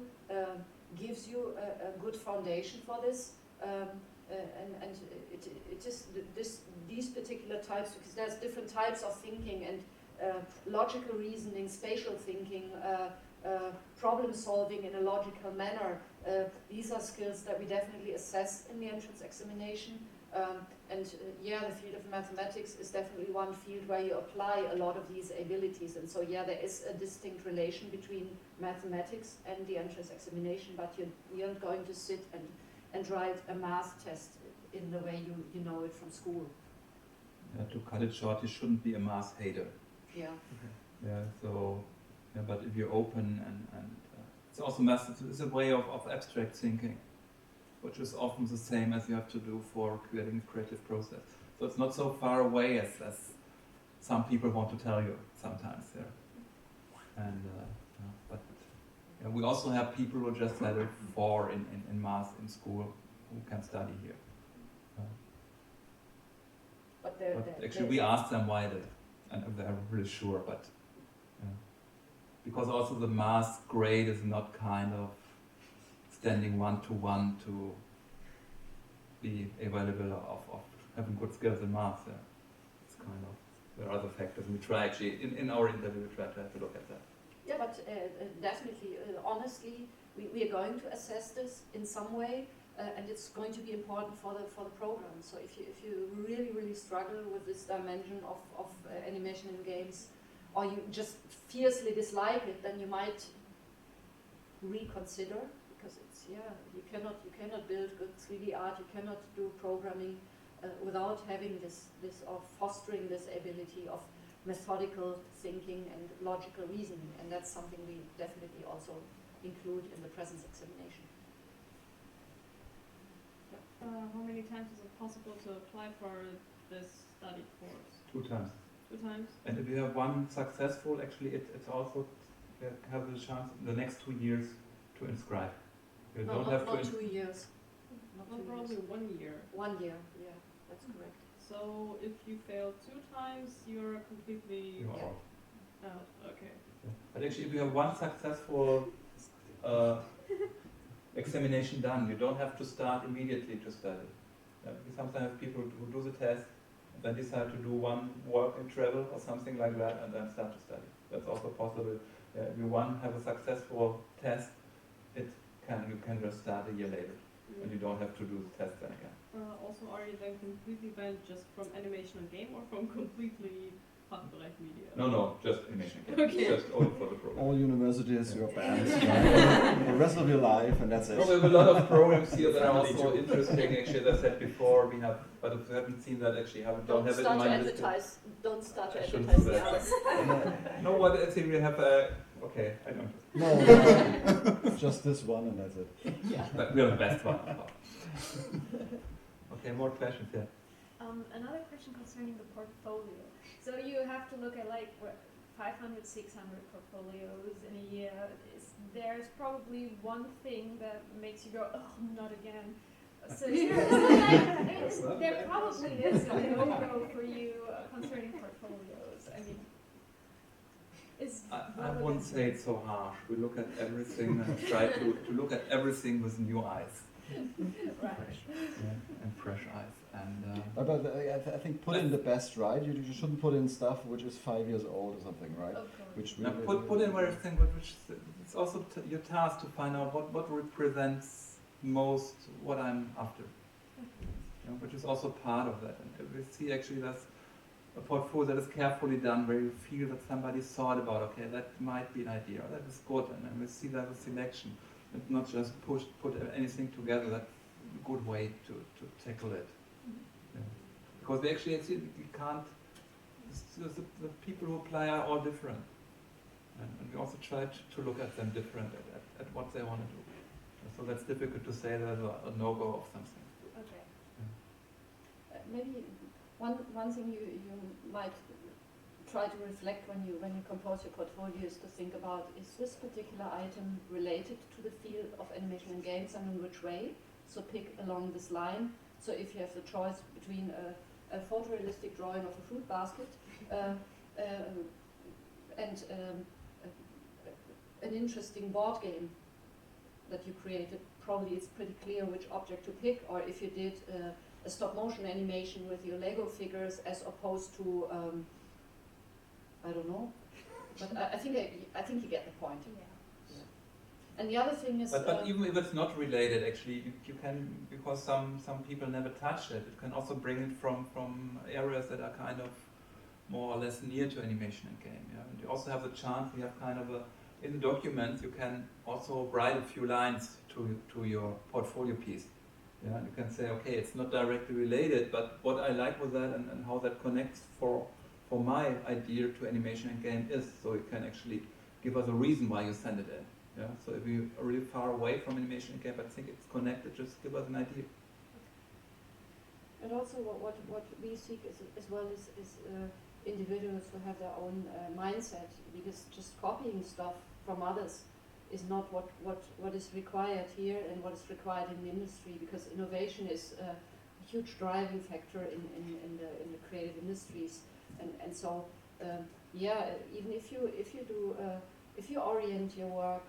gives you a good foundation for this. and it is these particular types, because there's different types of thinking and logical reasoning, spatial thinking, problem solving in a logical manner. These are skills that we definitely assess in the entrance examination. Yeah, the field of mathematics is definitely one field where you apply a lot of these abilities. And so, yeah, there is a distinct relation between mathematics and the entrance examination, but you're not going to sit and write a math test in the way you know it from school. Yeah, to cut it short, you shouldn't be a math hater. Yeah. Yeah, so, yeah, but if you're open and it's also math, it's a way of abstract thinking, which is often the same as you have to do for creating a creative process. So it's not so far away as some people want to tell you sometimes. Yeah. And but yeah, we also have people who just had a 4 in math in school who can study here. But actually, we asked them why and they're really sure, but because also the math grade is not kind of standing one-to-one to be available of having good skills in math. Yeah. It's kind of, there are other factors, and we try actually, in our interview, we try to have a look at that. Yeah, but definitely, honestly, we are going to assess this in some way, and it's going to be important for the program. So if you really struggle with this dimension of animation in games, or you just fiercely dislike it, then you might reconsider, because it's you cannot build good 3D art, you cannot do programming without having this or fostering this ability of methodical thinking and logical reasoning, and that's something we definitely also include in the presence examination. How many times is it possible to apply for this study course? 2 times. 2 times? And if you have one successful, actually it's also have the chance in the next 2 years to inscribe. You don't have to. Not 2 years. Not probably 1 year. 1 year, yeah, that's correct. So if you fail 2 times, you're completely You're out. out. Okay. Yeah. But actually, if you have one successful examination done, you don't have to start immediately to study. We sometimes have people who do the test and then decide to do one work and travel or something like that and then start to study. That's also possible. If you have a successful test, you can just start a year later, and you don't have to do the test then again. Also, are you then completely banned just from animation and game, or from completely Fachbereich media? No, just animation. Okay. Just only for the program. All universities, you're banned right? The rest of your life, and that's it. No, we have a lot of programs here that are also interesting. Actually, as I said before, but if you haven't seen that, actually, don't have it in mind. Don't start to I shouldn't advertise do the that. others. No, what I think we have okay, I don't. No, just this one, and that's it. Yeah. But we are the best one. Okay, more questions, yeah. Another question concerning the portfolio. So you have to look at like 500, 600 portfolios in a year. There's probably one thing that makes you go, oh, not again. So there probably is a no-go for you concerning portfolios. I mean, I wouldn't say it's so harsh. We look at everything and try to look at everything with new eyes. Right. And fresh eyes. And But I think put in the best, right? You shouldn't put in stuff which is 5 years old or something, right? Of course. Which now put in everything, which it's also your task to find out what represents most what I'm after. Which is also part of that. And if we see actually that's a portfolio that is carefully done, where you feel that somebody thought about, okay, that might be an idea, that is good, and then we see that as selection. It's not just put anything together. That's a good way to tackle it. Yeah. Because we actually can't. The people who apply are all different, and we also try to look at them different at what they want to do. So that's difficult to say there's a no-go of something. Okay. Maybe one thing you might try to reflect when you compose your portfolio is to think about, is this particular item related to the field of animation and games, and in which way? So pick along this line. So if you have the choice between a photorealistic drawing of a fruit basket and an interesting board game, that you created, probably it's pretty clear which object to pick, or if you did a stop motion animation with your Lego figures as opposed to, I don't know, but I think you get the point. Yeah. And the other thing is, but even if it's not related, actually, you can, because some people never touch it. It can also bring it from areas that are kind of more or less near to animation and game. Yeah, and you also have the chance. We have kind of in the documents you can also write a few lines to your portfolio piece. Yeah, and you can say, okay, it's not directly related, but what I like with that and how that connects for my idea to animation and game is, so you can actually give us a reason why you send it in. Yeah, so if you are really far away from animation and game, but think it's connected, just give us an idea. and also what we seek is, as well is individuals who have their own mindset, because just copying stuff from others is not what is required here and what is required in the industry, because innovation is a huge driving factor in the creative industries, and so yeah, even if you do if you orient your work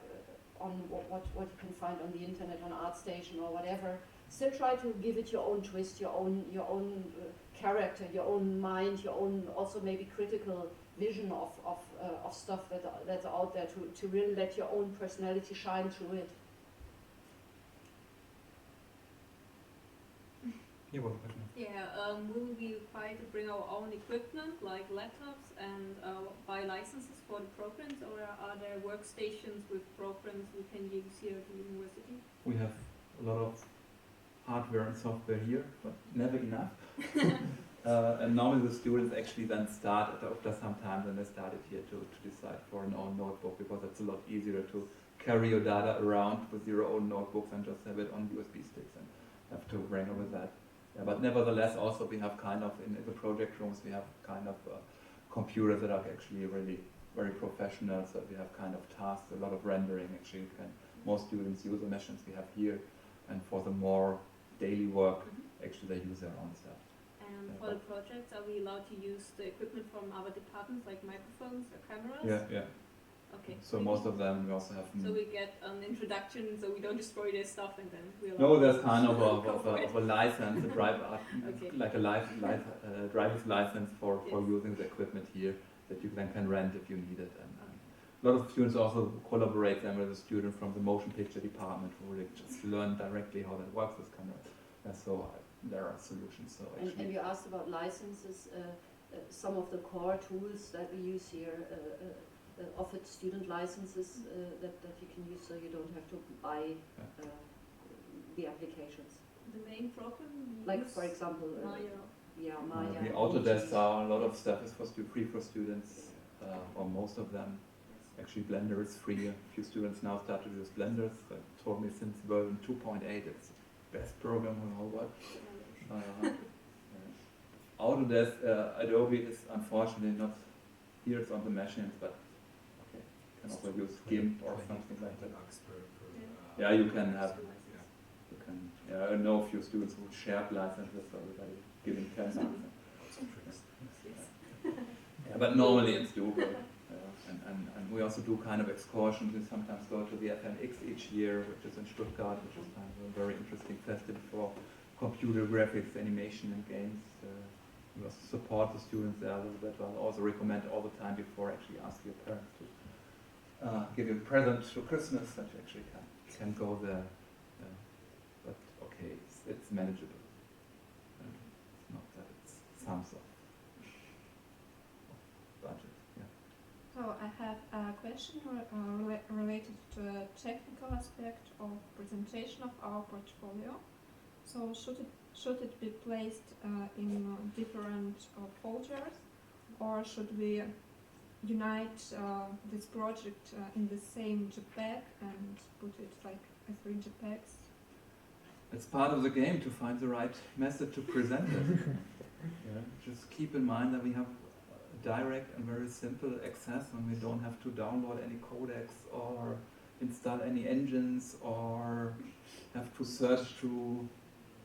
on what you can find on the internet, on ArtStation or whatever, still try to give it your own twist, your own character, your own mind, your own also maybe critical vision of stuff that's out there, to really let your own personality shine through it. Here was a question. Yeah, will we require to bring our own equipment like laptops and buy licenses for the programs, or are there workstations with programs we can use here at the university? We have a lot of hardware and software here, but never enough. And normally the students actually then start after some time, then they started here to decide for an own notebook, because it's a lot easier to carry your data around with your own notebooks and just have it on USB sticks and have to wrangle with that. Yeah, but nevertheless, also we have kind of in the project rooms, we have kind of computers that are actually really very professional. So we have kind of tasks, a lot of rendering. Actually, most students use the machines we have here, and for the more daily work, actually they use their own stuff. And for the projects, are we allowed to use the equipment from our departments, like microphones or cameras? Yeah. Okay. So most of them we also have. So we get an introduction, so we don't destroy their stuff, and then we. No, there's kind of a license, a like a driver's license for using the equipment here that you then can rent if you need it. And a lot of students also collaborate then with a student from the motion picture department who really just learn directly how that works with cameras. And so there are solutions. So and you asked about licenses. Some of the core tools that we use here offered student licenses that you can use, so you don't have to buy the applications. The main program? Like, for example, Maya. The Autodesk, a lot of stuff is free for students, or most of them. Actually, Blender is free. A few students now start to use Blender. They told me since version 2.8 it's the best program in the whole world. Autodesk, Adobe is unfortunately not here. It's on the machines, but okay, you can also use GIMP or something like that. Yeah, you can have. You can. Yeah, I know a few students who shared licenses, so everybody giving 10 cents. Yeah, but normally it's doable. And we also do kind of excursions. We sometimes go to the FMX each year, which is in Stuttgart, which is kind of a very interesting festival for computer graphics, animation, and games. We also support the students there a little bit. I also recommend all the time before actually ask your parents to give you a present to Christmas that you actually can go there. But okay, it's manageable. It's not that it's sums of budget. Yeah. So I have a question related to the technical aspect of presentation of our portfolio. So should it be placed in different folders, or should we unite this project in the same JPEG and put it like as 3 JPEGs? It's part of the game to find the right method to present it. Just keep in mind that we have direct and very simple access, and we don't have to download any codecs or install any engines or have to search through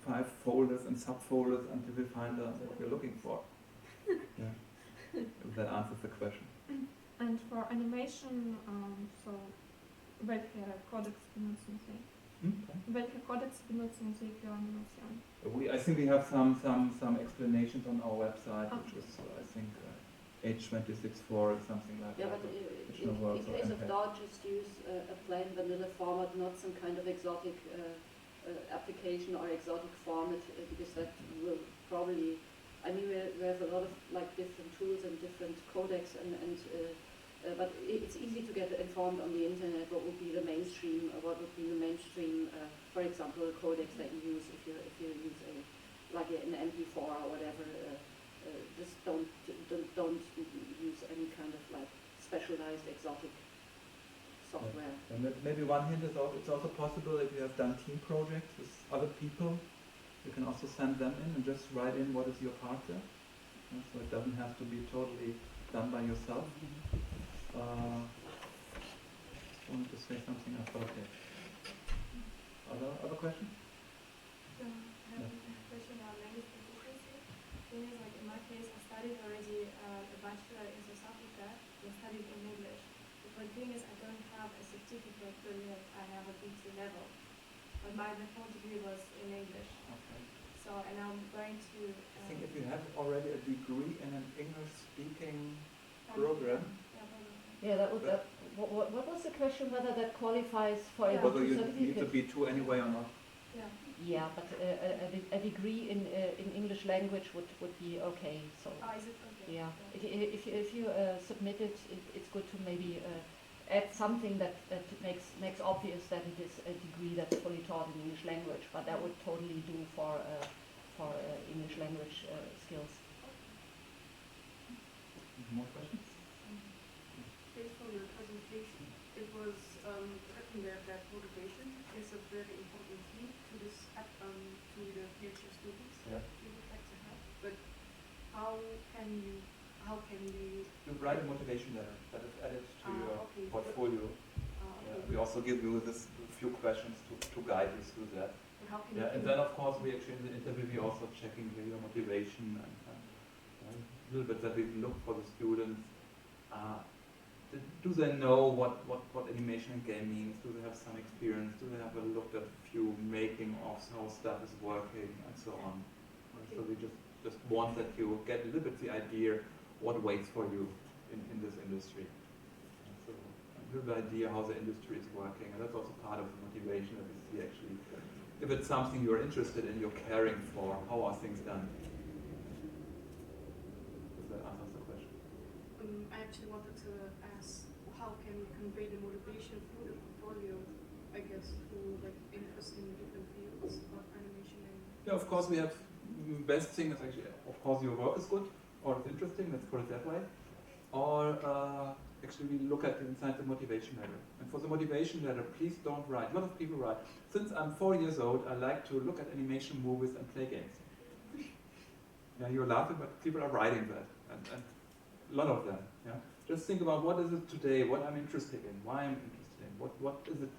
5 folders and subfolders until we find what we're looking for. If that answers the question. And for animation, so Welche Codex benutzen Sie? Welche Codex benutzen Sie für Animation? I think we have some explanations on our website, which is I think H264 or something like Yeah, that. but which in no works case or of MPEG. Dart, just use a plain vanilla format, not some kind of exotic application or exotic format, because that will probably, I mean, we have a lot of like different tools and different codecs, but it's easy to get informed on the internet what would be the mainstream, for example, codecs that you use if you use an MP4 or whatever. Just don't use any kind of like specialized exotic software. And maybe one hint is it's also possible if you have done team projects with other people, you can also send them in and just write in what is your part there. So it doesn't have to be totally done by yourself. Just wanted to say something I thought there. Other questions? I have a question on language proficiency. The thing is, like in my case, I studied already a bachelor in South Africa. I studied in English. But the thing is, I don't have a certificate that I have a B2 level. But my whole degree was in English. Okay. So, and I'm going to... I think if you have already a degree in an English-speaking program, Yeah, that would. What was the question? Whether that qualifies for a whether B2 you certificate? need to be two anyway or not. Yeah. Yeah, but a degree in English language would be okay. So Is it okay? yeah, if you submit it, it's good to maybe add something that makes obvious that it is a degree that's fully taught in English language. But that would totally do for English language skills. More questions? Based on your presentation, it was written there that motivation is a very important key to this to the future students Yeah. you would like to have. But how can we You write a motivation letter that is added to your okay. portfolio. okay. We also give you this few questions to guide you through that. But how can Yeah, you and then of course we actually in the interview we also checking your motivation and a little bit that we look for the students. Do they know what animation and game means? Do they have some experience? Do they have a look at few making of how stuff is working and so on? So we just want that you get a little bit the idea what waits for you in this industry. So a little idea how the industry is working, and that's also part of the motivation that we see actually. If it's something you're interested in, you're caring for, how are things done? Does that answer the question? I actually wanted to ask how can you convey the motivation through the portfolio, I guess, through like interest in different fields of animation and Yeah, of course we have best thing is actually, of course your work is good or it's interesting, let's put it that way. Or actually we look at inside the motivation letter. And for the motivation letter, please don't write. A lot of people write, since I'm 4 years old, I like to look at animation movies and play games. Yeah, you're laughing, but people are writing that. And a lot of them. Yeah. Just think about what is it today, what I'm interested in, why I'm interested in, what is it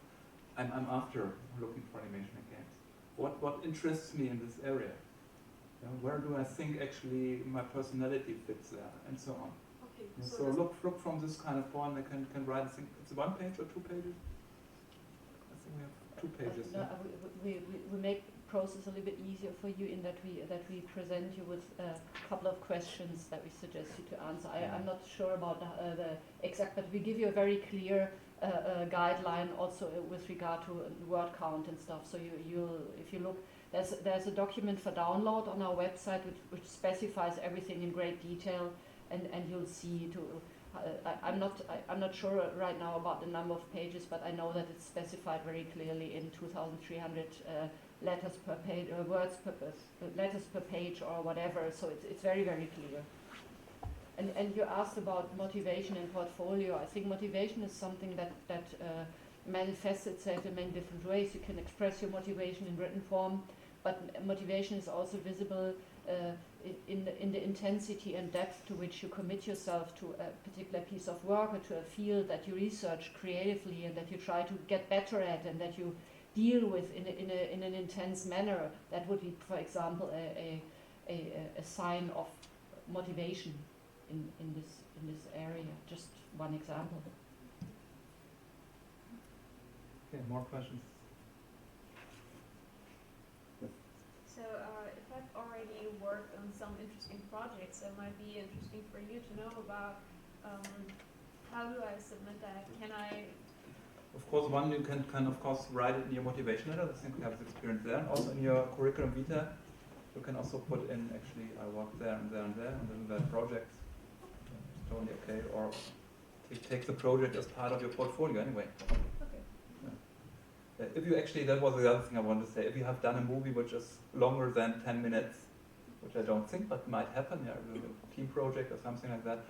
I'm after looking for animation and games. What interests me in this area? Where do I think actually my personality fits there, and so on. okay. So look from this kind of point. I can write. I think it's 1 page or 2 pages. I think we have 2 pages. No, we make process a little bit easier for you in that we present you with a couple of questions that we suggest you to answer. I'm not sure about the exact, but we give you a very clear guideline also with regard to word count and stuff. So you'll if you look. There's a document for download on our website which specifies everything in great detail, and you'll see. I'm not sure right now about the number of pages, but I know that it's specified very clearly in 2,300 letters per page, letters per page or whatever. So it's very very clear. And you asked about motivation and portfolio. I think motivation is something that manifests itself in many different ways. You can express your motivation in written form, but motivation is also visible in the intensity and depth to which you commit yourself to a particular piece of work or to a field that you research creatively and that you try to get better at and that you deal with in an intense manner. That would be, for example, a sign of motivation in this area. Just one example. Okay, more questions? So if I've already worked on some interesting projects, it might be interesting for you to know about how do I submit that? Can I? Of course, one, you can of course write it in your motivation letter. I think we have this experience there. And also in your curriculum vitae, you can also put in, actually, I worked there and there and there, and then the projects. It's totally okay. Or take the project as part of your portfolio anyway. Okay. If you actually, that was the other thing I wanted to say, if you have done a movie which is longer than 10 minutes, which I don't think, but might happen, yeah, a team project or something like that,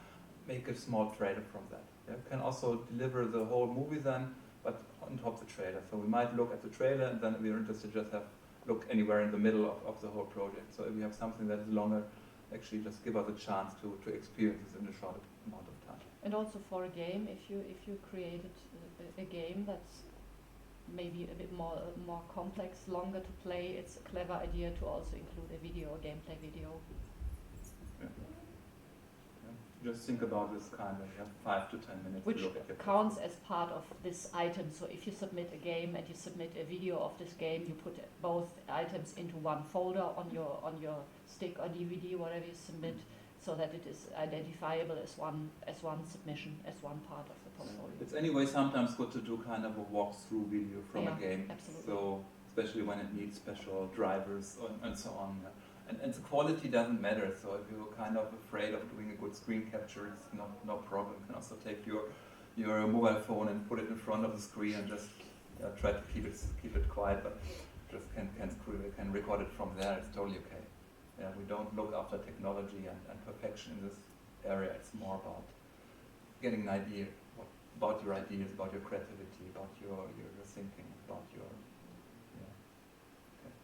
make a small trailer from that. Yeah, you can also deliver the whole movie then, but on top of the trailer. So we might look at the trailer, and then if you're interested, just look anywhere in the middle of the whole project. So if you have something that is longer, actually just give us a chance to experience this in a short amount of time. And also for a game, if you created a game that's maybe a bit more complex, longer to play, it's a clever idea to also include a video, a gameplay video. Yeah. Yeah. Just think about this kind of, you have 5 to 10 minutes Which to look at your counts as part of this item. So if you submit a game and you submit a video of this game, you put both items into one folder on your stick or DVD, whatever you submit, so that it is identifiable as one submission, as one part of the portfolio. It's anyway sometimes good to do kind of a walkthrough video from a game. Absolutely. So especially when it needs special drivers and so on. And the quality doesn't matter. So if you're kind of afraid of doing a good screen capture, it's no problem. You can also take your mobile phone and put it in front of the screen and just try to keep it quiet, but just can record it from there. It's totally okay. Yeah, we don't look after technology and perfection in this area. It's more about getting an idea about your ideas, about your creativity, about your thinking, about your.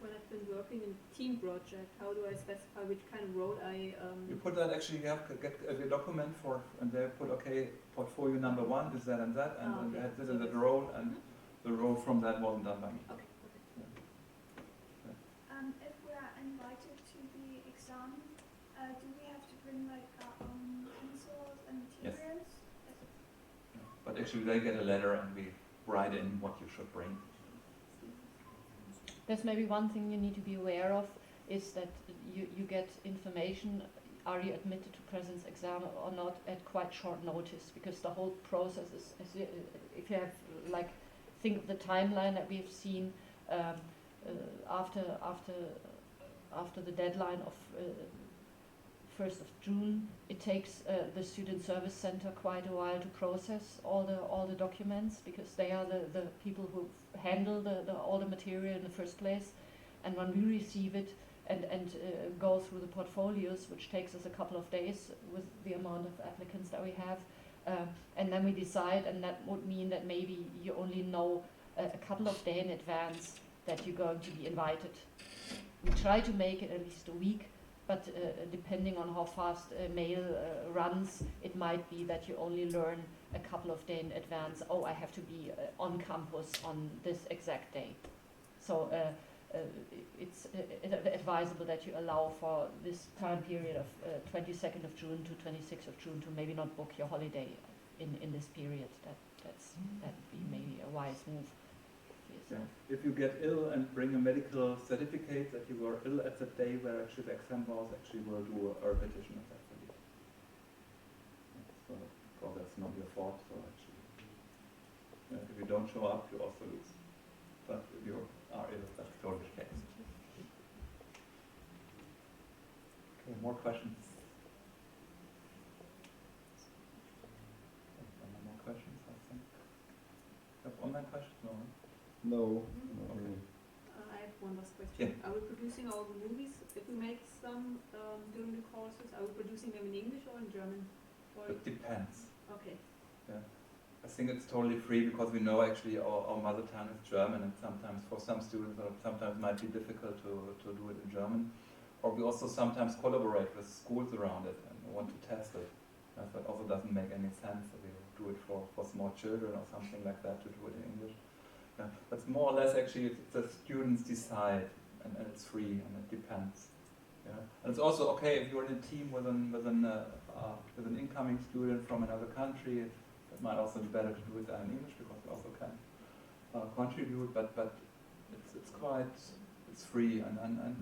When I've been working in a team project, how do I specify which kind of role I? You put that actually. You have to get your document for, and they put okay, portfolio number 1 is that and that, and okay. they had this and that role, and the role from that wasn't done by me. Okay. If we are invited to the exam, do we have to bring like our own pencils and materials? Yes. But actually, they get a letter, and we write in what you should bring. There's maybe one thing you need to be aware of is that you get information, are you admitted to presence exam or not, at quite short notice, because the whole process is if you have, like, think of the timeline that we've seen after the deadline of 1st of June, it takes the Student Service Center quite a while to process all the documents, because they are the people who handle all the material in the first place. And when we receive it and go through the portfolios, which takes us a couple of days with the amount of applicants that we have, and then we decide, and that would mean that maybe you only know a couple of days in advance that you're going to be invited. We try to make it at least a week, but depending on how fast mail runs, it might be that you only learn a couple of days in advance, oh, I have to be on campus on this exact day. So it's advisable that you allow for this time period of 22nd of June to 26th of June to maybe not book your holiday in this period. That would be maybe a wise move. Yeah. If you get ill and bring a medical certificate that you were ill at the day where actually the exam was, actually we'll do a repetition of that for you. So, because that's not your fault, so actually, if you don't show up, you also lose. But if you are ill, that's totally the case. Okay, more questions? More questions, I think. Have online questions? No. No. Okay. I have one last question. Yeah. Are we producing all the movies? If we make some during the courses, are we producing them in English or in German? Or It depends. okay. Yeah. I think it's totally free because we know actually our mother tongue is German, and sometimes for some students sometimes might be difficult to do it in German. Or we also sometimes collaborate with schools around it and want to test it. So it also doesn't make any sense that we do it for small children or something like that to do it in English. Yeah, but more or less actually the students decide, and it's free, and it depends. Yeah. And it's also okay if you're in a team with an incoming student from another country. It might also be better to do it in English because you also can contribute, but it's quite, it's free, and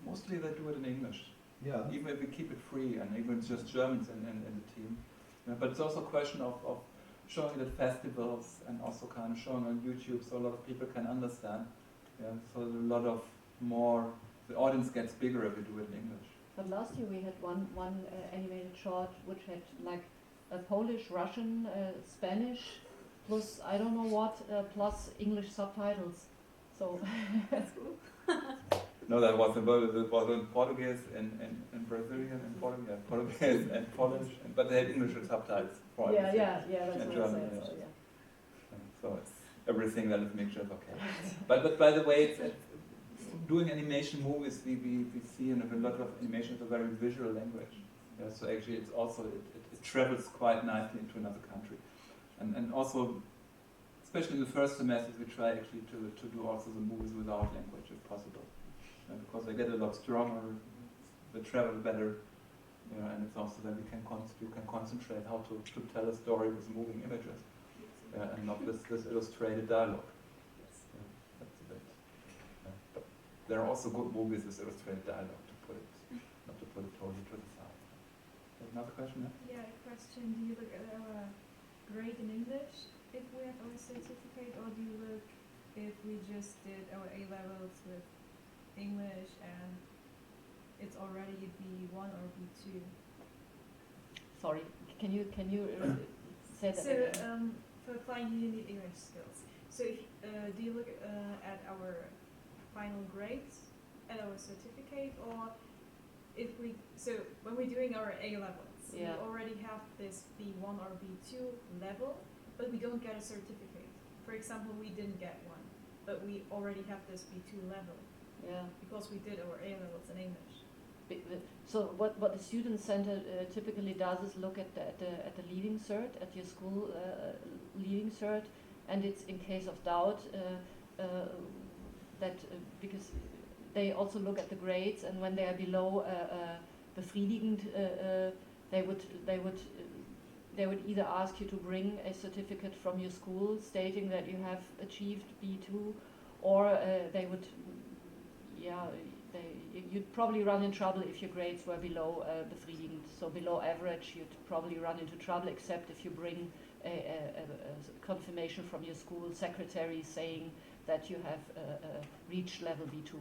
mostly they do it in English. Yeah. Even if we keep it free, and even it's just Germans in the team. Yeah, but it's also a question of showing it at festivals and also kind of showing on YouTube so a lot of people can understand. Yeah, so there's a lot of more, the audience gets bigger if we do it in English. But last year we had one animated short which had like a Polish, Russian, Spanish, plus I don't know what, plus English subtitles. So That's cool. No, that was in Portuguese and Brazilian and Portuguese and Polish, but they had English subtitles for everything. that's And what German, I said. yeah. So, So it's everything that is mixture is okay. But by the way, it's doing animation movies, we see in a lot of animation is a very visual language. Yeah, so actually it's also, it travels quite nicely into another country. And also, especially in the first semesters, we try actually to do also the movies without language if possible. Because they get a lot stronger, they travel better, you know, and it's also then you can concentrate how to tell a story with moving images, and not this illustrated dialogue. Yeah, that's a bit. But there are also good movies with illustrated dialogue, not to put it totally to the side. Another question? Yeah, a question. Do you look at our grade in English if we have our certificate, or do you look if we just did our A levels with English and it's already a B1 or B2? sorry, can you say that So again? for applying you need English skills. So if, do you look at our final grades at our certificate, or if we, so when we're doing our A levels, we already have this B1 or B2 level, but we don't get a certificate. For example, we didn't get one, but we already have this B2 level. Yeah. Because we did our A levels in English. So what the student center typically does is look at the leaving cert, at your school leaving cert, and it's in case of doubt that because they also look at the grades, and when they are below befriedigend, they would either ask you to bring a certificate from your school stating that you have achieved B2, or they would, you'd probably run in trouble if your grades were below befriedigend, so below average. You'd probably run into trouble, except if you bring a confirmation from your school secretary saying that you have reached level B2.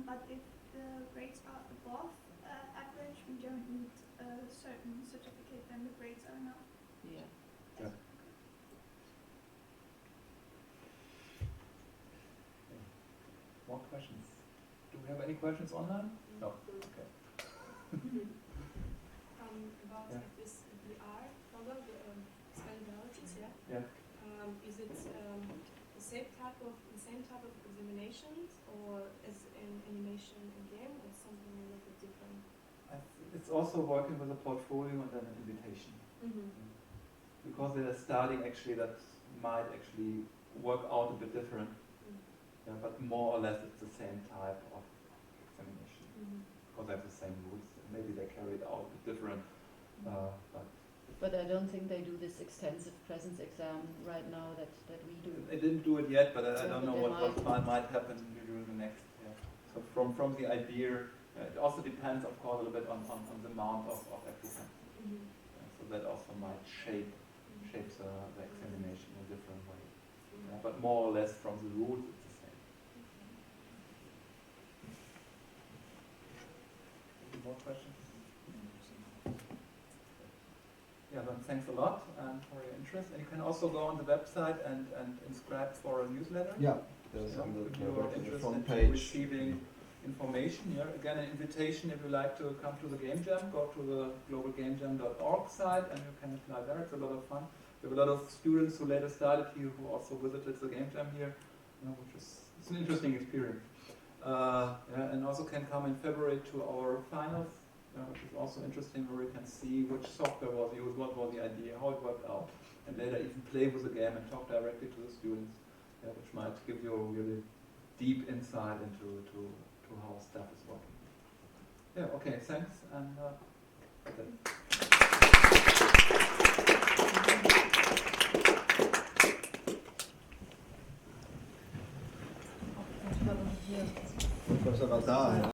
But if the grades are above average, we don't need a certain certificate, then the grades are enough. Yeah. More questions? Do we have any questions online? No. Okay. About this VR program, the explainabilities, Yeah. Is it the same type of examinations, or is in animation and game, or something a little bit different? It's also working with a portfolio and then an invitation. Because they're starting actually, that might actually work out a bit different. Yeah, but more or less it's the same type of examination. Because they have the same rules. Maybe they carry it out a bit different. But I don't think they do this extensive presence exam right now that we do. They didn't do it yet, but I don't know what might happen during the next year. So from the idea, it also depends, of course, a little bit on the amount of applicants. So that also might shape the examination in a different way. But more or less from the rules, it's the same. Any more questions? Yeah, then thanks a lot for your interest. And you can also go on the website and inscribe for a newsletter. Yeah, there's on if the you are interested front in page. receiving information. Yeah, again, an invitation if you like to come to the Game Jam, go to the globalgamejam.org site and you can apply there. It's a lot of fun. We have a lot of students who later started here who also visited the Game Jam here, which is an interesting experience. And also can come in February to our finals, which is also interesting, where you can see which software was used, what was the idea, how it worked out, and later even play with the game and talk directly to the students, which might give you a really deep insight into how stuff is working. Yeah, okay, thanks, and that's it. Professor war da, ja.